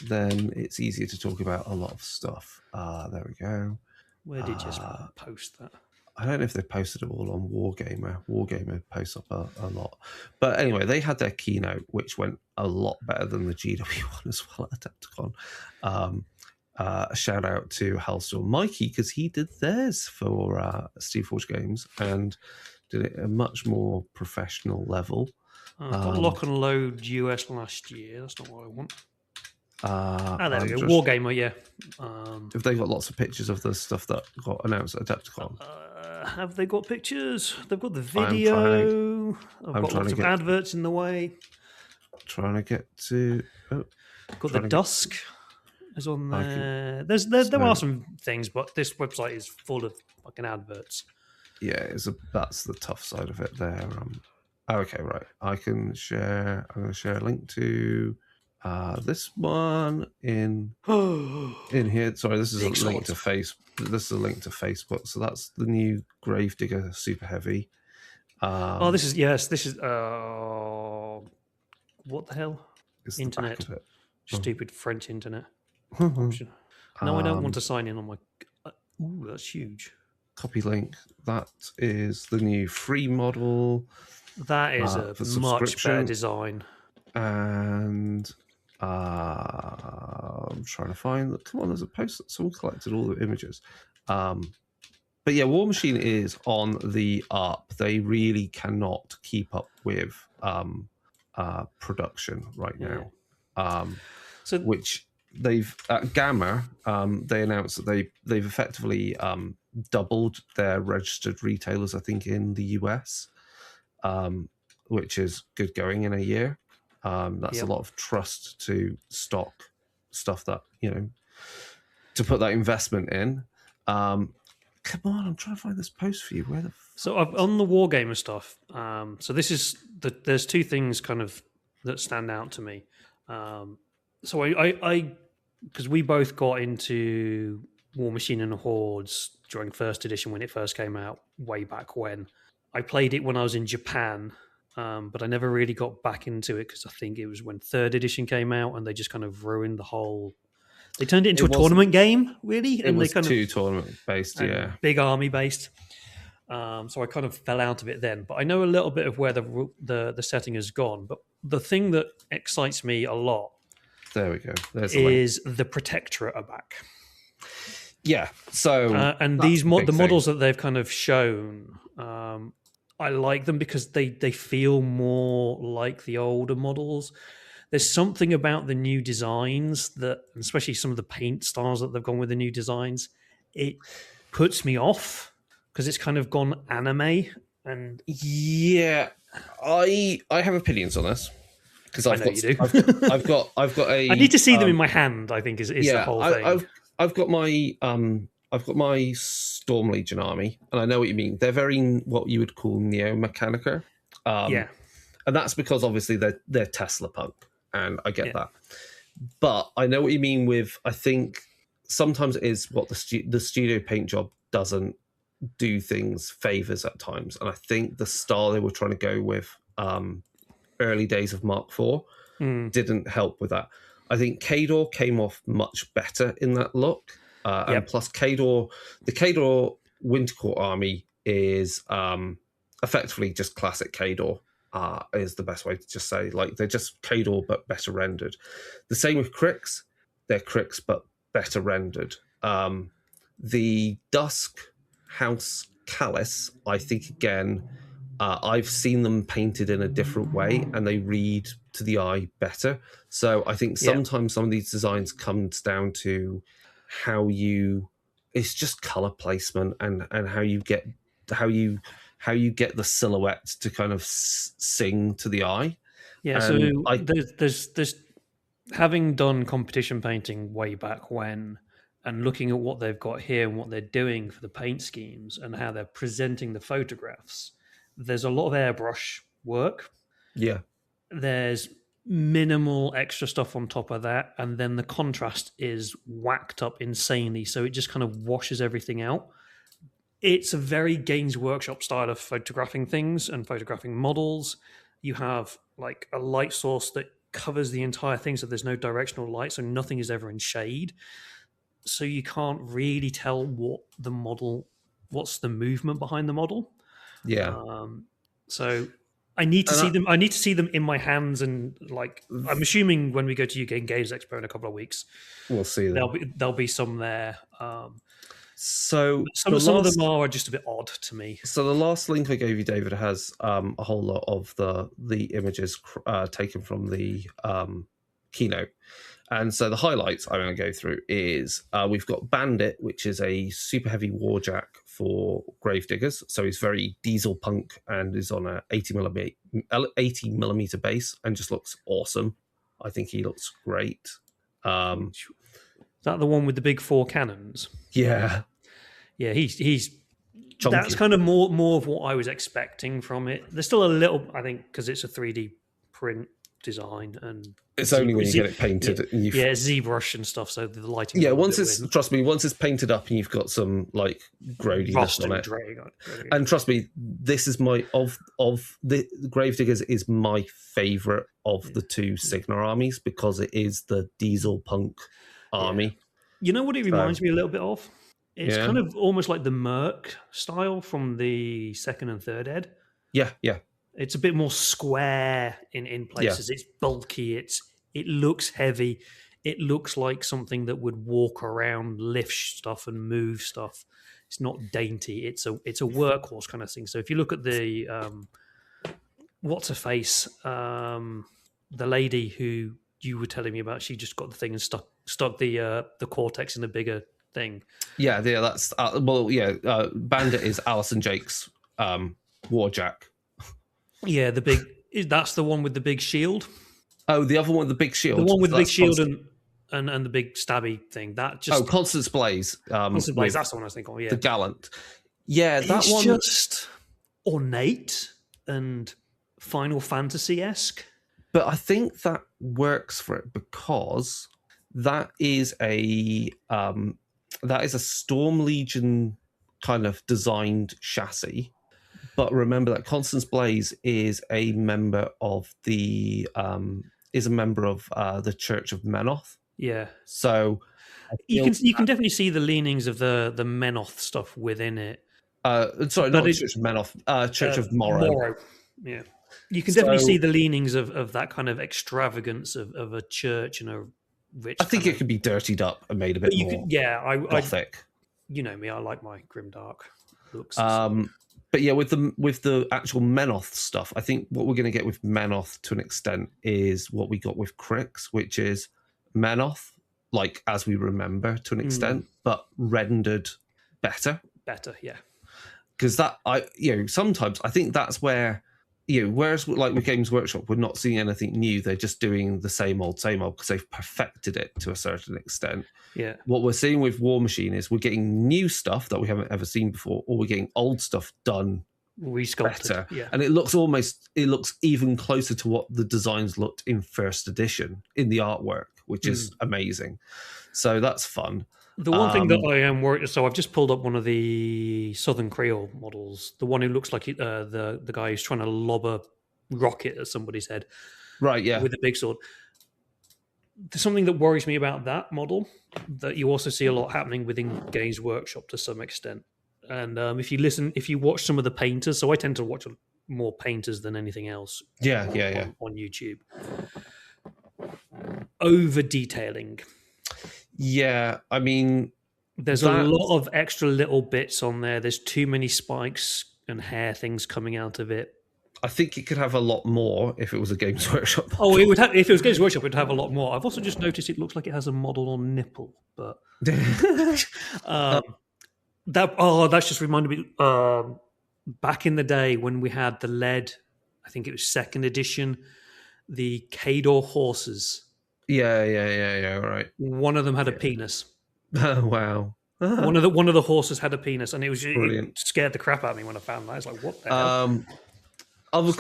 Speaker 2: then it's easier to talk about a lot of stuff. There we go.
Speaker 1: Where did you post that?
Speaker 2: I don't know if they posted it all on Wargamer. Wargamer posts up a lot. But anyway, they had their keynote, which went a lot better than the GW one as well at Adepticon. A shout out to Halstor Mikey, because he did theirs for Steve Forge Games and did it at a much more professional level.
Speaker 1: I've got Lock and Load US last year. That's not what I want. There we go. Wargamer, yeah.
Speaker 2: Have they got lots of pictures of the stuff that got announced at Adepticon?
Speaker 1: Have they got pictures? They've got the video. I've got lots of adverts in the way.
Speaker 2: Trying to get to...
Speaker 1: got the Dusk is on there. There are some things, but this website is full of fucking adverts.
Speaker 2: Yeah, that's the tough side of it there. Okay, right. I'm going to share a link to this one in here. Sorry, this is a link to Facebook. So that's the new Gravedigger Super Heavy.
Speaker 1: This is what the hell? Internet. Stupid French internet. No, I don't want to sign in on my... Ooh, that's huge.
Speaker 2: Copy link. That is the new free model.
Speaker 1: That is a much better design.
Speaker 2: And I'm trying to find... Come on, there's a post that someone collected all the images. But yeah, Warmachine is on the up. They really cannot keep up with production right now. Which they've... At Gamma, they announced that they've effectively... doubled their registered retailers, I think, in the US, which is good going in a year. That's a lot of trust to stock stuff that to put that investment in. Come on, I'm trying to find this post for you. Where the
Speaker 1: so on the Wargamer stuff. So this is there's two things kind of that stand out to me. So I because we both got into Warmachine and Hordes during first edition when it first came out way back when. I played it when I was in Japan, but I never really got back into it because I think it was when third edition came out and they just kind of ruined the whole. They turned it into a tournament game, really.
Speaker 2: It was too tournament based, yeah,
Speaker 1: big army based. So I kind of fell out of it then. But I know a little bit of where the setting has gone. But the thing that excites me a lot,
Speaker 2: there we go,
Speaker 1: is the Protectorate are back.
Speaker 2: Yeah. So
Speaker 1: and the models that they've kind of shown, I like them because they feel more like the older models. There's something about the new designs that, especially some of the paint styles that they've gone with the new designs, it puts me off because it's kind of gone anime. And
Speaker 2: yeah, I have opinions on this because I've got a.
Speaker 1: I need to see them in my hand. I think is the whole thing.
Speaker 2: I've got my Storm Legion army, and I know what you mean. They're very what you would call Neo Mechanica. And that's because obviously they're Tesla punk. And I get that. But I know what you mean with, I think sometimes it is what the studio paint job doesn't do things favors at times. And I think the style they were trying to go with early days of Mark IV didn't help with that. I think Khador came off much better in that look. And plus the Khador Wintercourt army is effectively just classic Khador. Is the best way to just say, like, they're just Khador but better rendered. The same with Crix, they're Crix but better rendered. The Dusk House Callus, I think again, I've seen them painted in a different way and they read to the eye better. So I think sometimes some of these designs comes down to it's just color placement and how you get the silhouette to kind of sing to the eye.
Speaker 1: Yeah, and so there's having done competition painting way back when and looking at what they've got here and what they're doing for the paint schemes and how they're presenting the photographs, there's a lot of airbrush work.
Speaker 2: Yeah.
Speaker 1: There's minimal extra stuff on top of that, and then the contrast is whacked up insanely, so it just kind of washes everything out. It's a very Games Workshop style of photographing things and photographing models. You have like a light source that covers the entire thing, so there's no directional light, so nothing is ever in shade. So you can't really tell what's the movement behind the model.
Speaker 2: Yeah.
Speaker 1: So I need to see them. I need to see them in my hands, and like I'm assuming when we go to UK Games Expo in a couple of weeks,
Speaker 2: we'll see them.
Speaker 1: There'll be some there.
Speaker 2: So
Speaker 1: some of them are just a bit odd to me.
Speaker 2: So the last link I gave you, David, has a whole lot of the images taken from the keynote. And so the highlights I'm going to go through is we've got Bandit, which is a super heavy warjack for Gravediggers. So he's very diesel punk and is on a 80 millimeter base and just looks awesome. I think he looks great.
Speaker 1: Is that the one with the big 4 cannons?
Speaker 2: Yeah.
Speaker 1: Yeah, he's
Speaker 2: chunky.
Speaker 1: That's kind of more of what I was expecting from it. There's still a little, I think, because it's a 3D print design, and
Speaker 2: it's only when you get it painted.
Speaker 1: ZBrush and stuff. So the lighting.
Speaker 2: Yeah, once it's painted up and you've got some like gradiness on it. And trust me, this is the Gravediggers is my favorite of the two Sigma armies because it is the diesel punk army.
Speaker 1: Yeah. You know what it reminds me a little bit of? It's kind of almost like the Merc style from the second and third ed.
Speaker 2: Yeah.
Speaker 1: It's a bit more square in places. Yeah. It's bulky. It looks heavy. It looks like something that would walk around, lift stuff, and move stuff. It's not dainty. It's a workhorse kind of thing. So if you look at the what's her face, the lady who you were telling me about, she just got the thing and stuck the Cortex in a bigger thing. Yeah,
Speaker 2: that's Bandit is Alison Jake's warjack.
Speaker 1: Yeah, that's the one with the big shield.
Speaker 2: Oh, the other one with the big shield.
Speaker 1: The one with the big shield and the big stabby thing. That just
Speaker 2: Constance Blaze.
Speaker 1: Constance Blaze. That's the one I was thinking of. Yeah,
Speaker 2: the Gallant. Yeah, that
Speaker 1: it's
Speaker 2: one
Speaker 1: just ornate and Final Fantasy-esque.
Speaker 2: But I think that works for it because that is a Storm Legion kind of designed chassis. But remember that Constance Blaze is a member of the Church of Menoth.
Speaker 1: Yeah.
Speaker 2: So
Speaker 1: you can definitely see the leanings of the Menoth stuff within it.
Speaker 2: Sorry, not Church of Menoth, Church of Morrow.
Speaker 1: Yeah. You can definitely see the leanings of that kind of extravagance of a church and a rich.
Speaker 2: I think it could be dirtied up and made a bit more. Gothic.
Speaker 1: You know me, I like my grimdark looks.
Speaker 2: But yeah, with the actual Menoth stuff, I think what we're going to get with Menoth to an extent is what we got with Crix, which is Menoth, like as we remember to an extent, but rendered better.
Speaker 1: Better, yeah.
Speaker 2: Because sometimes I think that's where, whereas like with Games Workshop, we're not seeing anything new. They're just doing the same old because they've perfected it to a certain extent.
Speaker 1: Yeah.
Speaker 2: What we're seeing with Warmachine is we're getting new stuff that we haven't ever seen before, or we're getting old stuff done
Speaker 1: resculpted.
Speaker 2: Better.
Speaker 1: Yeah.
Speaker 2: And it looks even closer to what the designs looked in first edition in the artwork, which is amazing. So that's fun.
Speaker 1: The one thing that I am worried, so I've just pulled up one of the Southern Creole models, the one who looks like the guy who's trying to lob a rocket at somebody's head,
Speaker 2: right? Yeah,
Speaker 1: with a big sword. There's something that worries me about that model that you also see a lot happening within Games Workshop to some extent. And if you watch some of the painters, so I tend to watch more painters than anything else.
Speaker 2: On
Speaker 1: YouTube, over detailing.
Speaker 2: Yeah, I mean,
Speaker 1: there's a lot of extra little bits on there. There's too many spikes and hair things coming out of it.
Speaker 2: I think it could have a lot more if it was a Games Workshop.
Speaker 1: Oh, it would have. If it was Games Workshop, it would have a lot more. I've also just noticed it looks like it has a model on nipple, but that's just reminded me. Back in the day when we had the lead, I think it was second edition, the Kador horses.
Speaker 2: Yeah. Right.
Speaker 1: One of them had a penis.
Speaker 2: Oh, wow.
Speaker 1: One of the horses had a penis, and it scared the crap out of me when I found that. It's like, what the hell?
Speaker 2: Other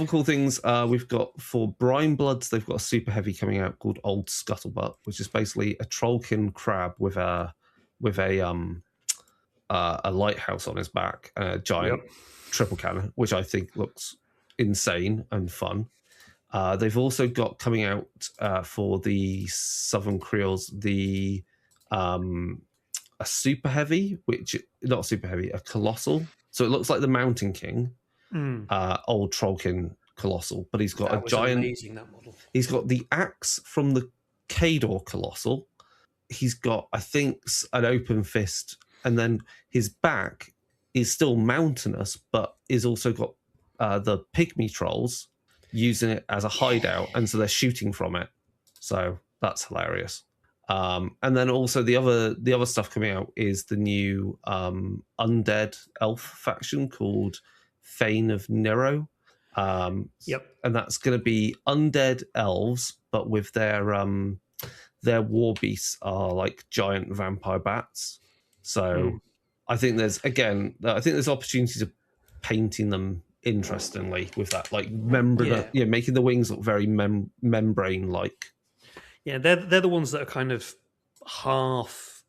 Speaker 2: cool things. We've got for Brine Bloods, they've got a super heavy coming out called Old Scuttlebutt, which is basically a trollkin crab with a lighthouse on his back and a giant triple cannon, which I think looks insane and fun. They've also got coming out for the Southern Creoles a super heavy, a colossal. So it looks like the Mountain King, old Trollkin colossal, but he's got a giant.
Speaker 1: Amazing, that model.
Speaker 2: He's got the axe from the Kador colossal. He's got, I think, an open fist, and then his back is still mountainous, but is also got the pygmy trolls using it as a hideout, and so they're shooting from it. So that's hilarious. And then also the other stuff coming out is the new undead elf faction called Fane of Nero. And that's going to be undead elves, but with their war beasts are like giant vampire bats. So I think there's opportunities of painting them interestingly with that, like membrane, making the wings look very membrane-like.
Speaker 1: Yeah, they're the ones that are kind of half.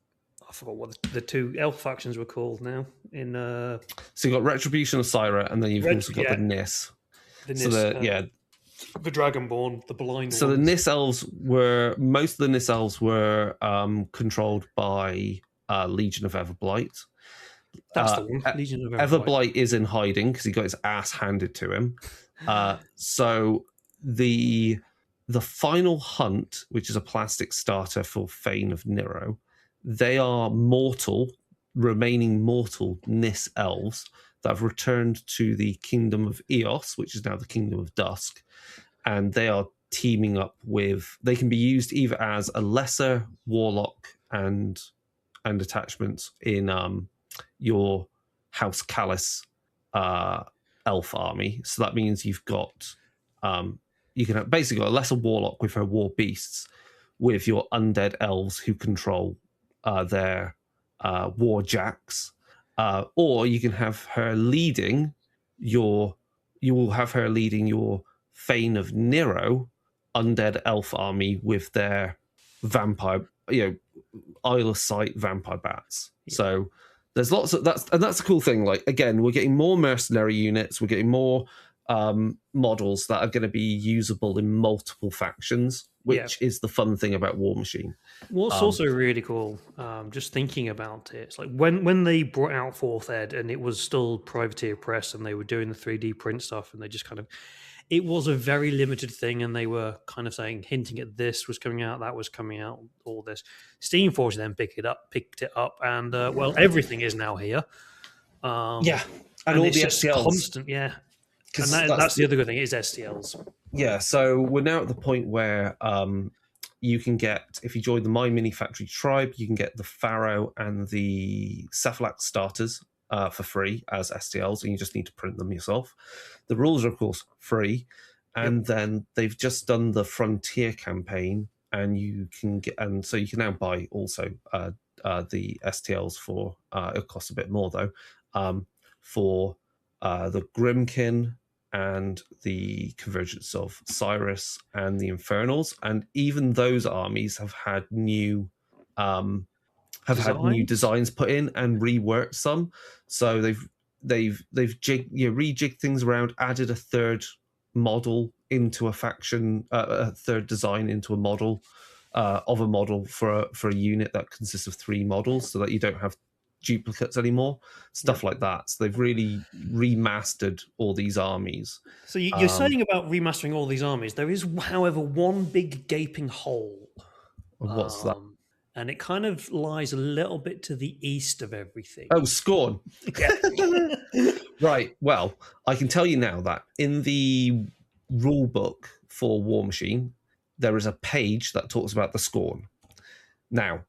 Speaker 1: I forgot what the two elf factions were called now. So
Speaker 2: you've got Retribution of Syra, and then you've also got the Nis.
Speaker 1: The Dragonborn, the blind.
Speaker 2: So
Speaker 1: ones.
Speaker 2: The Nis elves were most of the Nis elves were controlled by Legion of Everblight.
Speaker 1: That's the one. Legion of
Speaker 2: Everblight is in hiding because he got his ass handed to him. So the Final Hunt, which is a plastic starter for Fane of Nero, they are remaining mortal Nis elves that have returned to the Kingdom of Eos, which is now the Kingdom of Dusk, and they are teaming up with. They can be used either as a lesser warlock and attachments in your House Callus elf army. So that means you've got. You can have basically got a lesser warlock with her war beasts, with your undead elves who control their war jacks, or you can have her leading your. You will have her leading your Thane of Nero undead elf army with their vampire, Isle of Sight vampire bats. Yeah. So there's lots of that's a cool thing. Like, again, we're getting more mercenary units, we're getting more models that are going to be usable in multiple factions, which is the fun thing about Warmachine.
Speaker 1: What's also really cool, just thinking about it, it's like when they brought out 4th Ed and it was still Privateer Press and they were doing the 3D print stuff and they just kind of, it was a very limited thing and they were kind of hinting at this was coming out, that was coming out, all this. Steamforge then picked it up and, well, everything is now here.
Speaker 2: And all the STLs.
Speaker 1: Constant, yeah. And that's the other good thing, is STLs.
Speaker 2: Yeah, so we're now at the point where you can get, if you join the My Mini Factory tribe, you can get the Pharaoh and the Cephalak starters for free as STLs, and you just need to print them yourself. The rules are, of course, free, and then they've just done the Frontier campaign, and you can get, and so you can now buy also the STLs for it costs a bit more though, for the Grimkin and the Convergence of Cyrus and the Infernals, and even those armies have had new new designs put in and reworked some. So they've rejigged things around, added a third model into a faction, a third design into a model of a model for a unit that consists of 3 models, so that you don't have duplicates anymore, stuff like that. So they've really remastered all these armies.
Speaker 1: So you're saying about remastering all these armies, there is, however, one big gaping hole.
Speaker 2: What's that?
Speaker 1: And it kind of lies a little bit to the east of everything.
Speaker 2: Oh, Scorn. Yeah. Right. Well, I can tell you now that in the rule book for Warmachine, there is a page that talks about the Scorn. Now,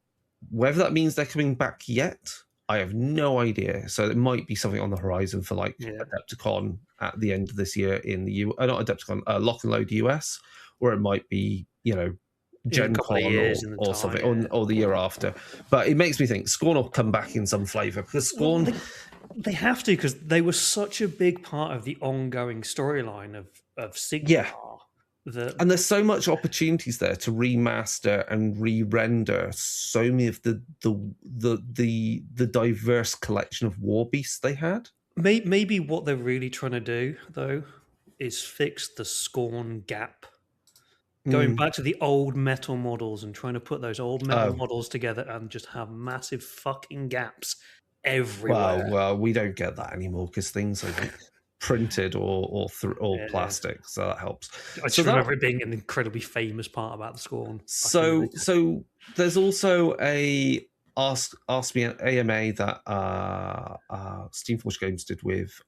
Speaker 2: whether that means they're coming back yet, I have no idea. So it might be something on the horizon for Adepticon at the end of this year in the not Adepticon, Lock and Load US, or it might be, Gen Con or something, or the year after. But it makes me think Scorn will come back in some flavour, because Scorn...
Speaker 1: Well, they have to, because they were such a big part of the ongoing storyline of Sigmar.
Speaker 2: Yeah. And there's so much opportunities there to remaster and re-render so many of the diverse collection of war beasts they had.
Speaker 1: Maybe what they're really trying to do, though, is fix the Scorn gap. Going back to the old metal models and trying to put those old metal models together and just have massive fucking gaps everywhere.
Speaker 2: Well, we don't get that anymore because things are printed or plastic, so that helps.
Speaker 1: I just remember it being an incredibly famous part about the Scorn.
Speaker 2: So there's also a Ask Me an AMA that Steamforge Games did with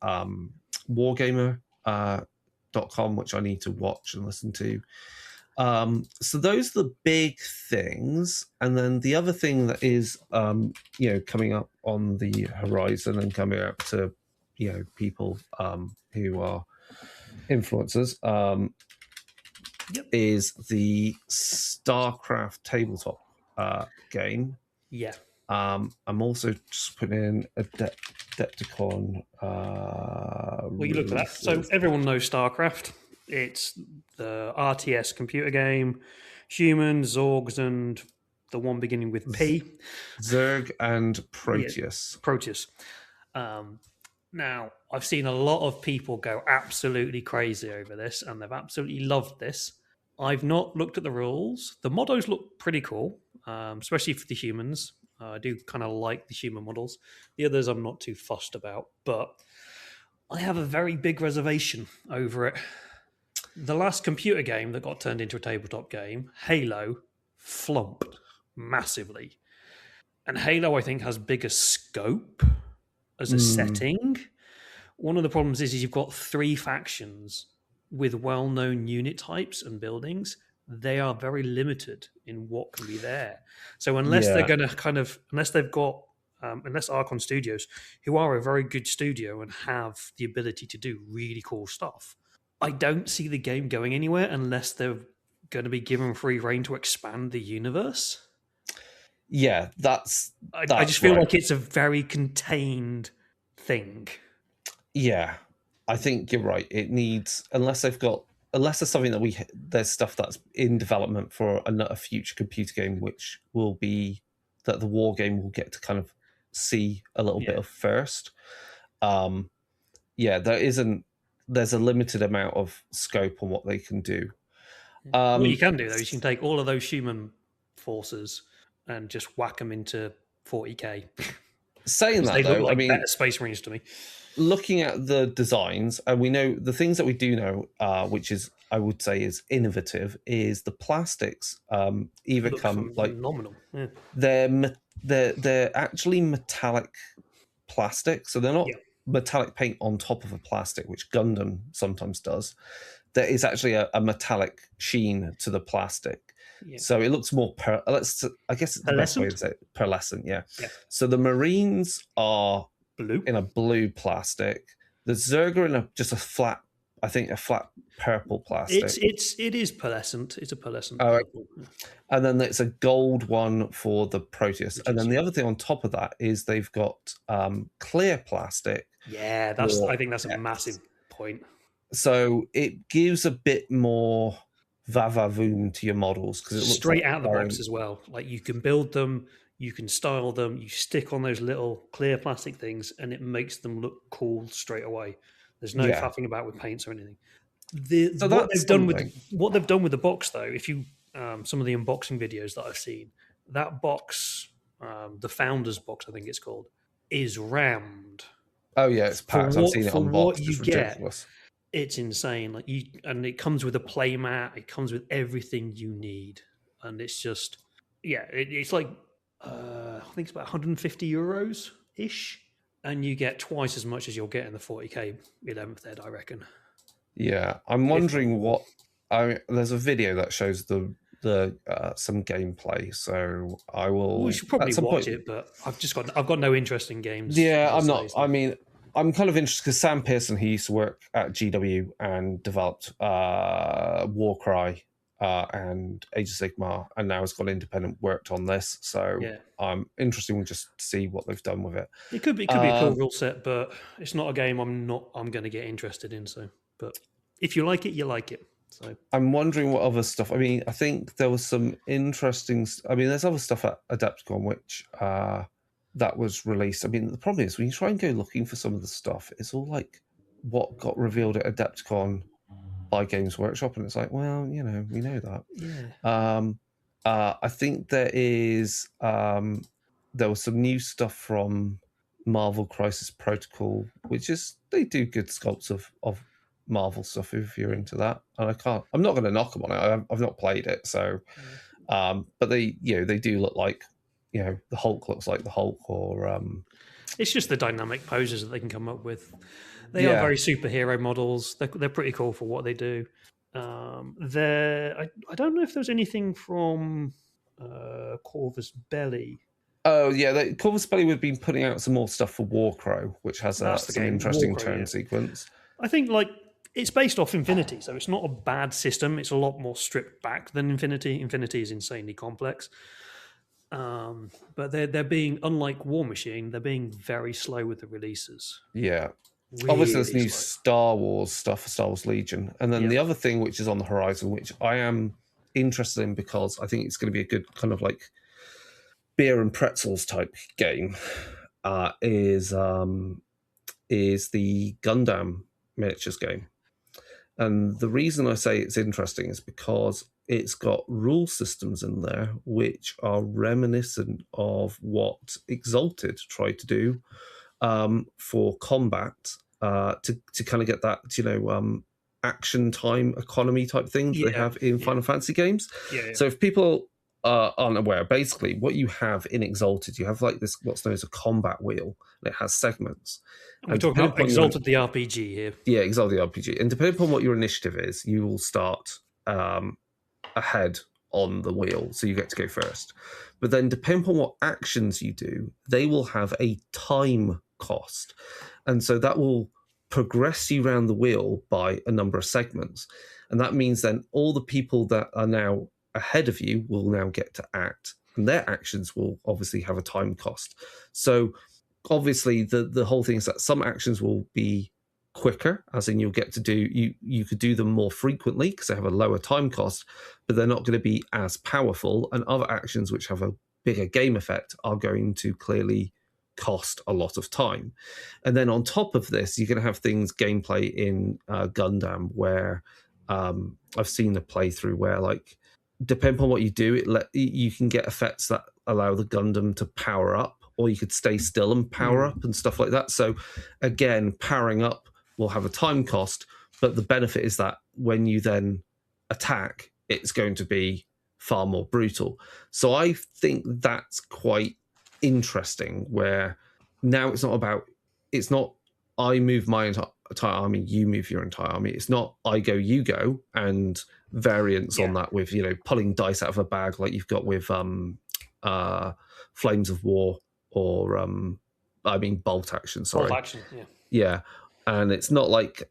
Speaker 2: Wargamer.com, which I need to watch and listen to. So those are the big things, and then the other thing that is coming up on the horizon and coming up to people who are influencers is the StarCraft tabletop game.
Speaker 1: Yeah.
Speaker 2: I'm also just putting in Adepticon.
Speaker 1: Well, you look at that. So everyone knows StarCraft. It's the RTS computer game, humans, Zorgs, and the one beginning with P.
Speaker 2: Zerg and Proteus.
Speaker 1: Yeah, Proteus. Now, I've seen a lot of people go absolutely crazy over this, and they've absolutely loved this. I've not looked at the rules. The models look pretty cool, especially for the humans. I do kind of like the human models. The others I'm not too fussed about, but I have a very big reservation over it. The last computer game that got turned into a tabletop game, Halo, flumped massively. And Halo, I think, has bigger scope as a setting. One of the problems is you've got 3 factions with well-known unit types and buildings. They are very limited in what can be there. So unless they're going to unless Archon Studios, who are a very good studio and have the ability to do really cool stuff, I don't see the game going anywhere unless they're going to be given free reign to expand the universe.
Speaker 2: Yeah, that's
Speaker 1: I just feel like it's a very contained thing.
Speaker 2: Yeah, I think you're right. It needs, unless there's something that there's stuff that's in development for a future computer game, which will be that the war game will get to kind of see a little bit of first. There's a limited amount of scope on what they can do.
Speaker 1: What you can do though is you can take all of those human forces and just whack them into 40k.
Speaker 2: Saying that,
Speaker 1: they
Speaker 2: though,
Speaker 1: look like better Space Marines to me.
Speaker 2: Looking at the designs, and we know the things that we do know, which is I would say is innovative, is the plastics. Either
Speaker 1: look
Speaker 2: come like
Speaker 1: phenomenal. Yeah.
Speaker 2: They're actually metallic plastic, so they're not metallic paint on top of a plastic, which Gundam sometimes does. There is actually a metallic sheen to the plastic. Yeah. So it looks more I guess it's the best way to say it. Pearlescent, yeah. So the Marines are blue in a blue plastic. The Zerga in just a flat purple plastic.
Speaker 1: It is pearlescent. It's a pearlescent purple.
Speaker 2: And then it's a gold one for the Proteus. And then the other thing on top of that is they've got clear plastic.
Speaker 1: Yeah, I think that's a massive point.
Speaker 2: So it gives a bit more va-va-voom to your models because it looks
Speaker 1: straight out of the box as well. Like you can build them, you can style them, you stick on those little clear plastic things, and it makes them look cool straight away. There's no faffing about with paints or anything. What they've done with the box, though, if you some of the unboxing videos that I've seen, that box, the Founders box, I think it's called, is rammed.
Speaker 2: Oh yeah, it's packed. I've seen it unboxed. It's ridiculous.
Speaker 1: It's insane. And it comes with a play mat. It comes with everything you need, and it's just it's like I think it's about 150 euros ish, and you get twice as much as you'll get in the 40k 11th ed, I reckon.
Speaker 2: Yeah, I'm wondering there's a video that shows some gameplay, so I will.
Speaker 1: We should probably watch it, but I've got no interest in games.
Speaker 2: Yeah, I'm not. I mean, I'm kind of interested because Sam Pearson, he used to work at GW and developed Warcry and Age of Sigmar, and now has got independent worked on this. So I'm interested in just to see what they've done with it.
Speaker 1: It could be a cool rule set, but it's not a game I'm going to get interested in. So, but if you like it, you like it. So
Speaker 2: I'm wondering what other stuff. I mean, I think there was some interesting. I mean, there's other stuff at Adepticon which. That was released. I mean, the problem is when you try and go looking for some of the stuff, it's all like what got revealed at Adepticon by Games Workshop, and it's like, well, we know that.
Speaker 1: Yeah.
Speaker 2: I think there was some new stuff from Marvel Crisis Protocol, which is they do good sculpts of Marvel stuff if you're into that. And I'm not going to knock them on it. I've not played it, so. But they do look like. The Hulk looks like the Hulk, or
Speaker 1: it's just the dynamic poses that they can come up with. They are very superhero models. They're pretty cool for what they do. I don't know if there's anything from Corvus Belli.
Speaker 2: Oh yeah, Corvus Belli would have been putting out some more stuff for Warcrow, which has some interesting turn sequence.
Speaker 1: I think it's based off Infinity, so it's not a bad system. It's a lot more stripped back than Infinity. Infinity is insanely complex. But they're being, unlike Warmachine, they're being very slow with the releases.
Speaker 2: Yeah. Really obviously, there's new Star Wars stuff, Star Wars Legion. And then the other thing which is on the horizon, which I am interested in because I think it's going to be a good kind of like beer and pretzels type game, is the Gundam miniatures game. And the reason I say it's interesting is because it's got rule systems in there which are reminiscent of what Exalted tried to do for combat to kind of get that action time economy type thing they have in Final Fantasy games. So if people aren't aware, basically what you have in Exalted, you have like this what's known as a combat wheel, and it has segments.
Speaker 1: We're talking about Exalted the RPG here.
Speaker 2: Yeah, Exalted the RPG. And depending upon what your initiative is, you will start ahead on the wheel, so you get to go first. But then depending upon what actions you do, they will have a time cost. And so that will progress you around the wheel by a number of segments. And that means then all the people that are now ahead of you will now get to act, and their actions will obviously have a time cost. So obviously the whole thing is that some actions will be quicker, as in you'll get to do, you could do them more frequently because they have a lower time cost, but they're not going to be as powerful. And other actions which have a bigger game effect are going to clearly cost a lot of time. And then on top of this, you're going to have things gameplay in Gundam where I've seen a playthrough where, like, depending on what you do, you can get effects that allow the Gundam to power up, or you could stay still and power up and stuff like that. So again, powering up will have a time cost, but the benefit is that when you then attack, it's going to be far more brutal. So I think that's quite interesting, where now it's not I move my entire army, you move your entire army. It's not I go, you go, and variants on that with, pulling dice out of a bag like you've got with Flames of War, or bolt action. Sorry,
Speaker 1: bolt action.
Speaker 2: Yeah, and it's not like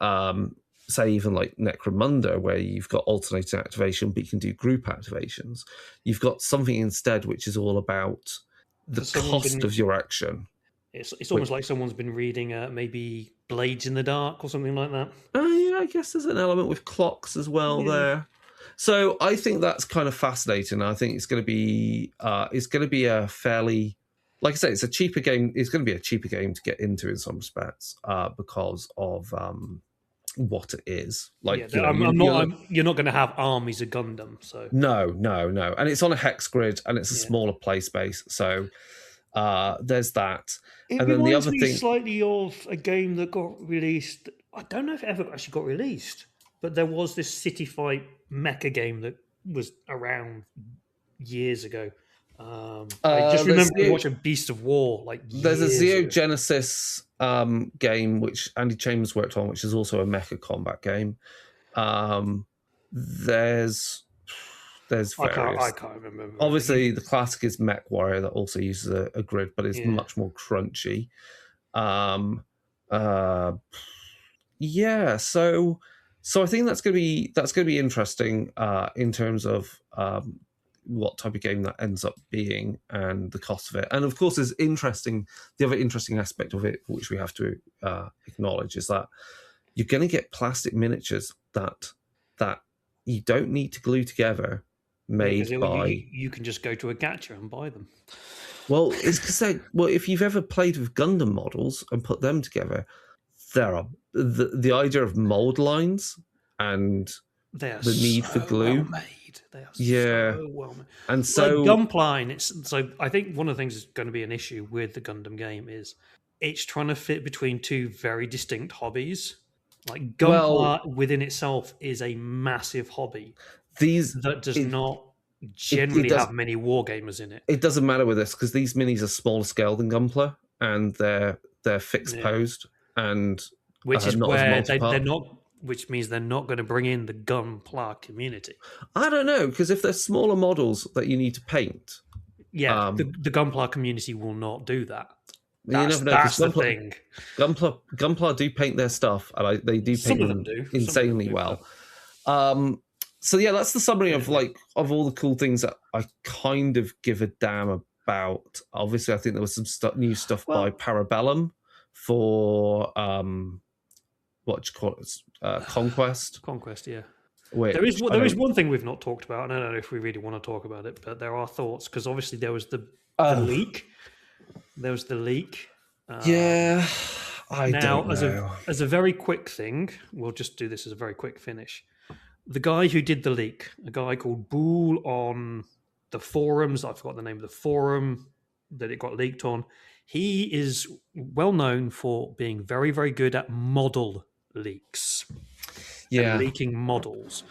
Speaker 2: say even like Necromunda, where you've got alternating activation, but you can do group activations. You've got something instead which is all about the cost of your action.
Speaker 1: It's almost like someone's been reading maybe Blades in the Dark or something like that.
Speaker 2: Yeah, I guess there's an element with clocks as well there. So I think that's kind of fascinating. I think it's going to be a fairly, like I say, it's a cheaper game. It's going to be a cheaper game to get into in some respects because of what it is. Like,
Speaker 1: you're not going to have armies of Gundam. So
Speaker 2: no, and it's on a hex grid and it's a smaller play space. So there's that.
Speaker 1: It
Speaker 2: and then the other thing,
Speaker 1: slightly of a game that got released. I don't know if it ever actually got released, but there was this City Fight mecha game that was around years ago. I just remember watching Beast of War.
Speaker 2: There's a Zeo Genesis game which Andy Chambers worked on, which is also a mecha combat game. There's various.
Speaker 1: I can't remember.
Speaker 2: Obviously, the classic is Mech Warrior that also uses a grid, but it's much more crunchy. So I think that's going to be interesting in terms of what type of game that ends up being and the cost of it. And of course, the other interesting aspect of it, which we have to acknowledge, is that you're going to get plastic miniatures that you don't need to glue together.
Speaker 1: You can just go to a gacha and buy them.
Speaker 2: Well, it's because if you've ever played with Gundam models and put them together, there are the idea of mold lines and the need for glue.
Speaker 1: Well made. They are so well made.
Speaker 2: And so
Speaker 1: Gunpla, I think one of the things that's going to be an issue with the Gundam game is it's trying to fit between two very distinct hobbies. Like Gunpla within itself is a massive hobby. That does not generally have many wargamers in it.
Speaker 2: It doesn't matter with this because these minis are smaller scale than Gunpla, and they're fixed posed, and
Speaker 1: which is where they're not. Which means they're not going to bring in the Gunpla community.
Speaker 2: I don't know, because if they're smaller models that you need to paint,
Speaker 1: the Gunpla community will not do that.
Speaker 2: You never know.
Speaker 1: That's the thing.
Speaker 2: Gunpla do paint their stuff, and they do paint them insanely well. So yeah, that's the summary of all the cool things that I kind of give a damn about. Obviously, I think there was some new stuff by Parabellum for what you call it, Conquest.
Speaker 1: Conquest, yeah.
Speaker 2: There
Speaker 1: is one thing we've not talked about, and I don't know if we really want to talk about it, but there are thoughts, because obviously there was the leak. There was the leak.
Speaker 2: I don't know.
Speaker 1: As a very quick thing, we'll just do this as a very quick finish. The guy who did the leak, a guy called Bool on the forums, I forgot the name of the forum that it got leaked on. He is well known for being very, very good at model leaks. And leaking models.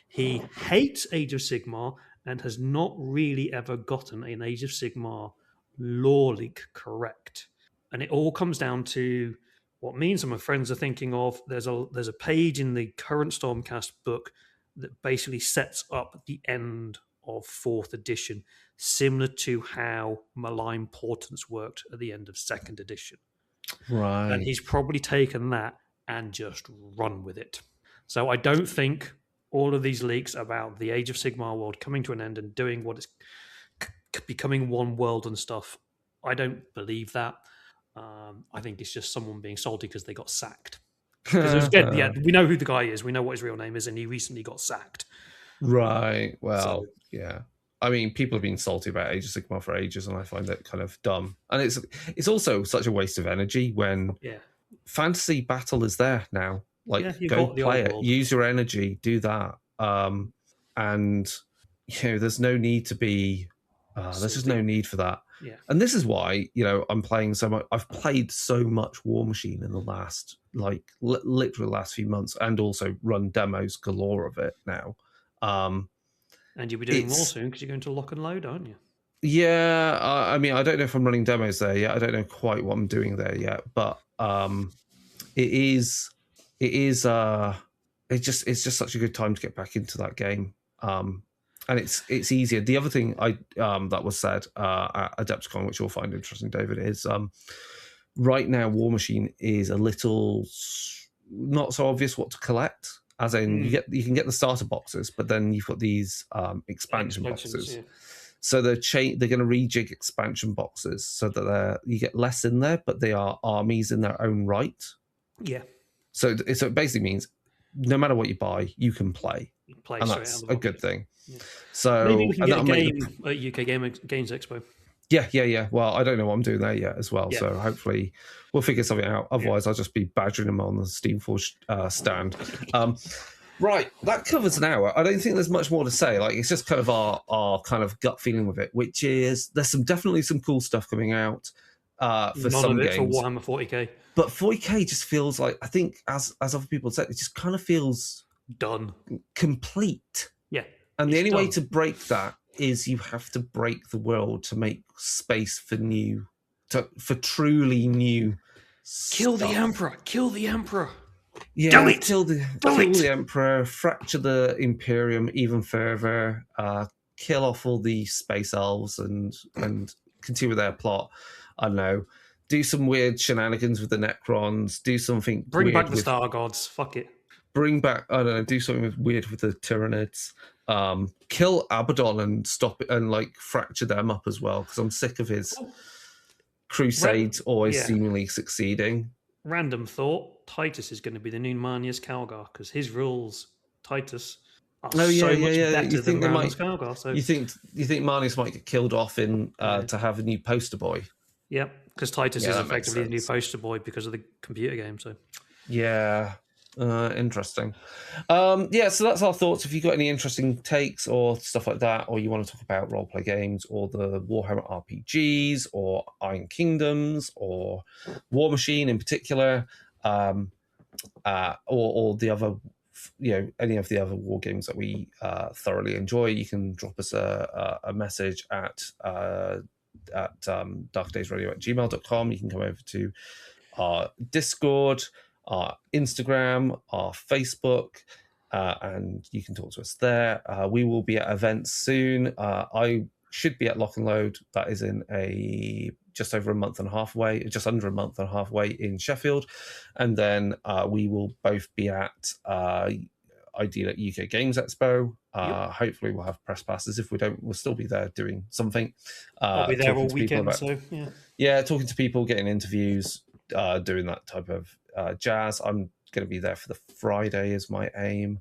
Speaker 1: He hates Age of Sigmar and has not really ever gotten an Age of Sigmar lore leak correct. And it all comes down to what me and some of my friends are thinking of. There's a page in the current Stormcast book that basically sets up the end of 4th edition, similar to how Malign Portents worked at the end of 2nd edition.
Speaker 2: Right.
Speaker 1: And he's probably taken that and just run with it. So I don't think all of these leaks about the Age of Sigmar world coming to an end and doing what is becoming one world and stuff, I don't believe that. I think it's just someone being salty because they got sacked. Because we know who the guy is. We know what his real name is, and he recently got sacked.
Speaker 2: Right. Well, yeah. I mean, people have been salty about Age of Sigmar for ages, and I find that kind of dumb. And it's also such a waste of energy when fantasy battle is there now. Like, go play it, use your energy, do that. And there's no need to be. There's just no need for that.
Speaker 1: Yeah.
Speaker 2: And this is why I'm playing so much. I've played so much Warmachine in the last, literally last few months, and also run demos galore of it now.
Speaker 1: And you'll be doing more soon because you're going to Lock and Load, aren't you?
Speaker 2: Yeah, I mean, I don't know if I'm running demos there yet. I don't know quite what I'm doing there yet, but it's just such a good time to get back into that game. And it's easier. The other thing that was said at Adepticon, which you'll find interesting, David, is right now Warmachine is a little not so obvious what to collect. As in, you can get the starter boxes, but then you've got these expansion boxes. Yeah. So they're going to rejig expansion boxes so that you get less in there, but they are armies in their own right.
Speaker 1: Yeah.
Speaker 2: So it basically means no matter what you buy, you can play, and that's a good thing. Yeah. So
Speaker 1: maybe we can get a game at UK Games Expo.
Speaker 2: Yeah. Well, I don't know what I'm doing there yet as well. Yeah. So hopefully we'll figure something out. Otherwise, I'll just be badgering them on the Steamforge stand. Right, that covers an hour. I don't think there's much more to say. Like, it's just kind of our kind of gut feeling with it, which is there's definitely some cool stuff coming out for some games.
Speaker 1: For Warhammer 40k.
Speaker 2: But 40k just feels like, I think, as other people said, it just kind of feels
Speaker 1: done,
Speaker 2: complete.
Speaker 1: Yeah.
Speaker 2: And the only way to break that is you have to break the world to make space for truly new
Speaker 1: stuff. Kill the Emperor.
Speaker 2: Yeah, kill the Emperor, fracture the Imperium even further, kill off all the space elves and continue with their plot. I don't know. Do some weird shenanigans with the Necrons. Do something.
Speaker 1: Bring back the Star Gods. Fuck it.
Speaker 2: Bring back. I don't know. Do something weird with the Tyranids. Kill Abaddon and stop it and fracture them up as well, because I'm sick of his crusades always seemingly succeeding.
Speaker 1: Random thought: Titus is going to be the new Marnius Calgar because his rules, Titus, are so much better than Marnius Calgar. So you think
Speaker 2: Marnius might get killed off in to have a new poster boy?
Speaker 1: Yep, because Titus is effectively the new poster boy because of the computer game. So
Speaker 2: interesting. So that's our thoughts. If you've got any interesting takes or stuff like that, or you want to talk about roleplay games or the Warhammer RPGs or Iron Kingdoms or Warmachine in particular, or the other, any of the other war games that we thoroughly enjoy, you can drop us a message at darkdaysradio@gmail.com. You can come over to our Discord, our Instagram, our Facebook, and you can talk to us there. We will be at events soon. I should be at Lock and Load. That is in just over a month and a half away, just under a month and a half away in Sheffield. And then we will both be at ideally at UK Games Expo. Hopefully we'll have press passes. If we don't, we'll still be there doing something.
Speaker 1: I'll be there all weekend.
Speaker 2: Talking to people, getting interviews, doing that type of jazz. I'm going to be there for the Friday is my aim,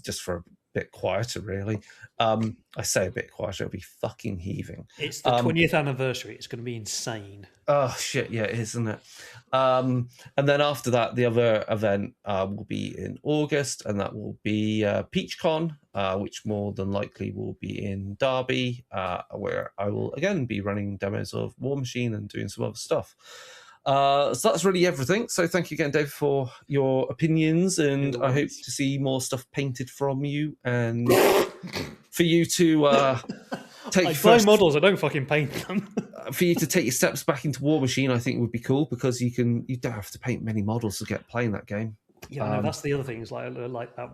Speaker 2: just for a bit quieter, really. I say a bit quieter, it'll be fucking heaving.
Speaker 1: It's the 20th anniversary. It's going to be insane.
Speaker 2: Oh shit, yeah, it is, isn't it? And then after that, the other event will be in August, and that will be PeachCon, which more than likely will be in Derby, where I will again be running demos of Warmachine and doing some other stuff. So that's really everything. So thank you again, Dave, for your opinions, and I hope to see more stuff painted from you, and for you to take
Speaker 1: I buy models, I don't fucking paint them.
Speaker 2: For you to take your steps back into Warmachine, I think would be cool, because you don't have to paint many models to get playing that game.
Speaker 1: Yeah, no, that's the other thing. Is like that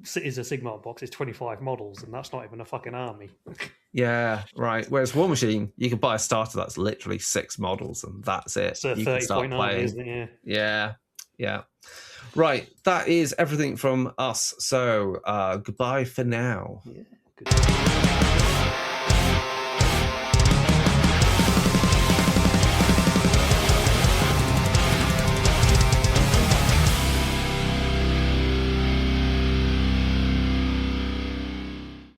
Speaker 1: is a Sigmar box is 25 models, and that's not even a fucking army.
Speaker 2: Yeah, right. Whereas Warmachine, you can buy a starter that's literally 6 models, and that's it.
Speaker 1: So 30-point army, isn't it?
Speaker 2: Yeah. Yeah. Right. That is everything from us. So goodbye for now.
Speaker 1: Yeah. Good.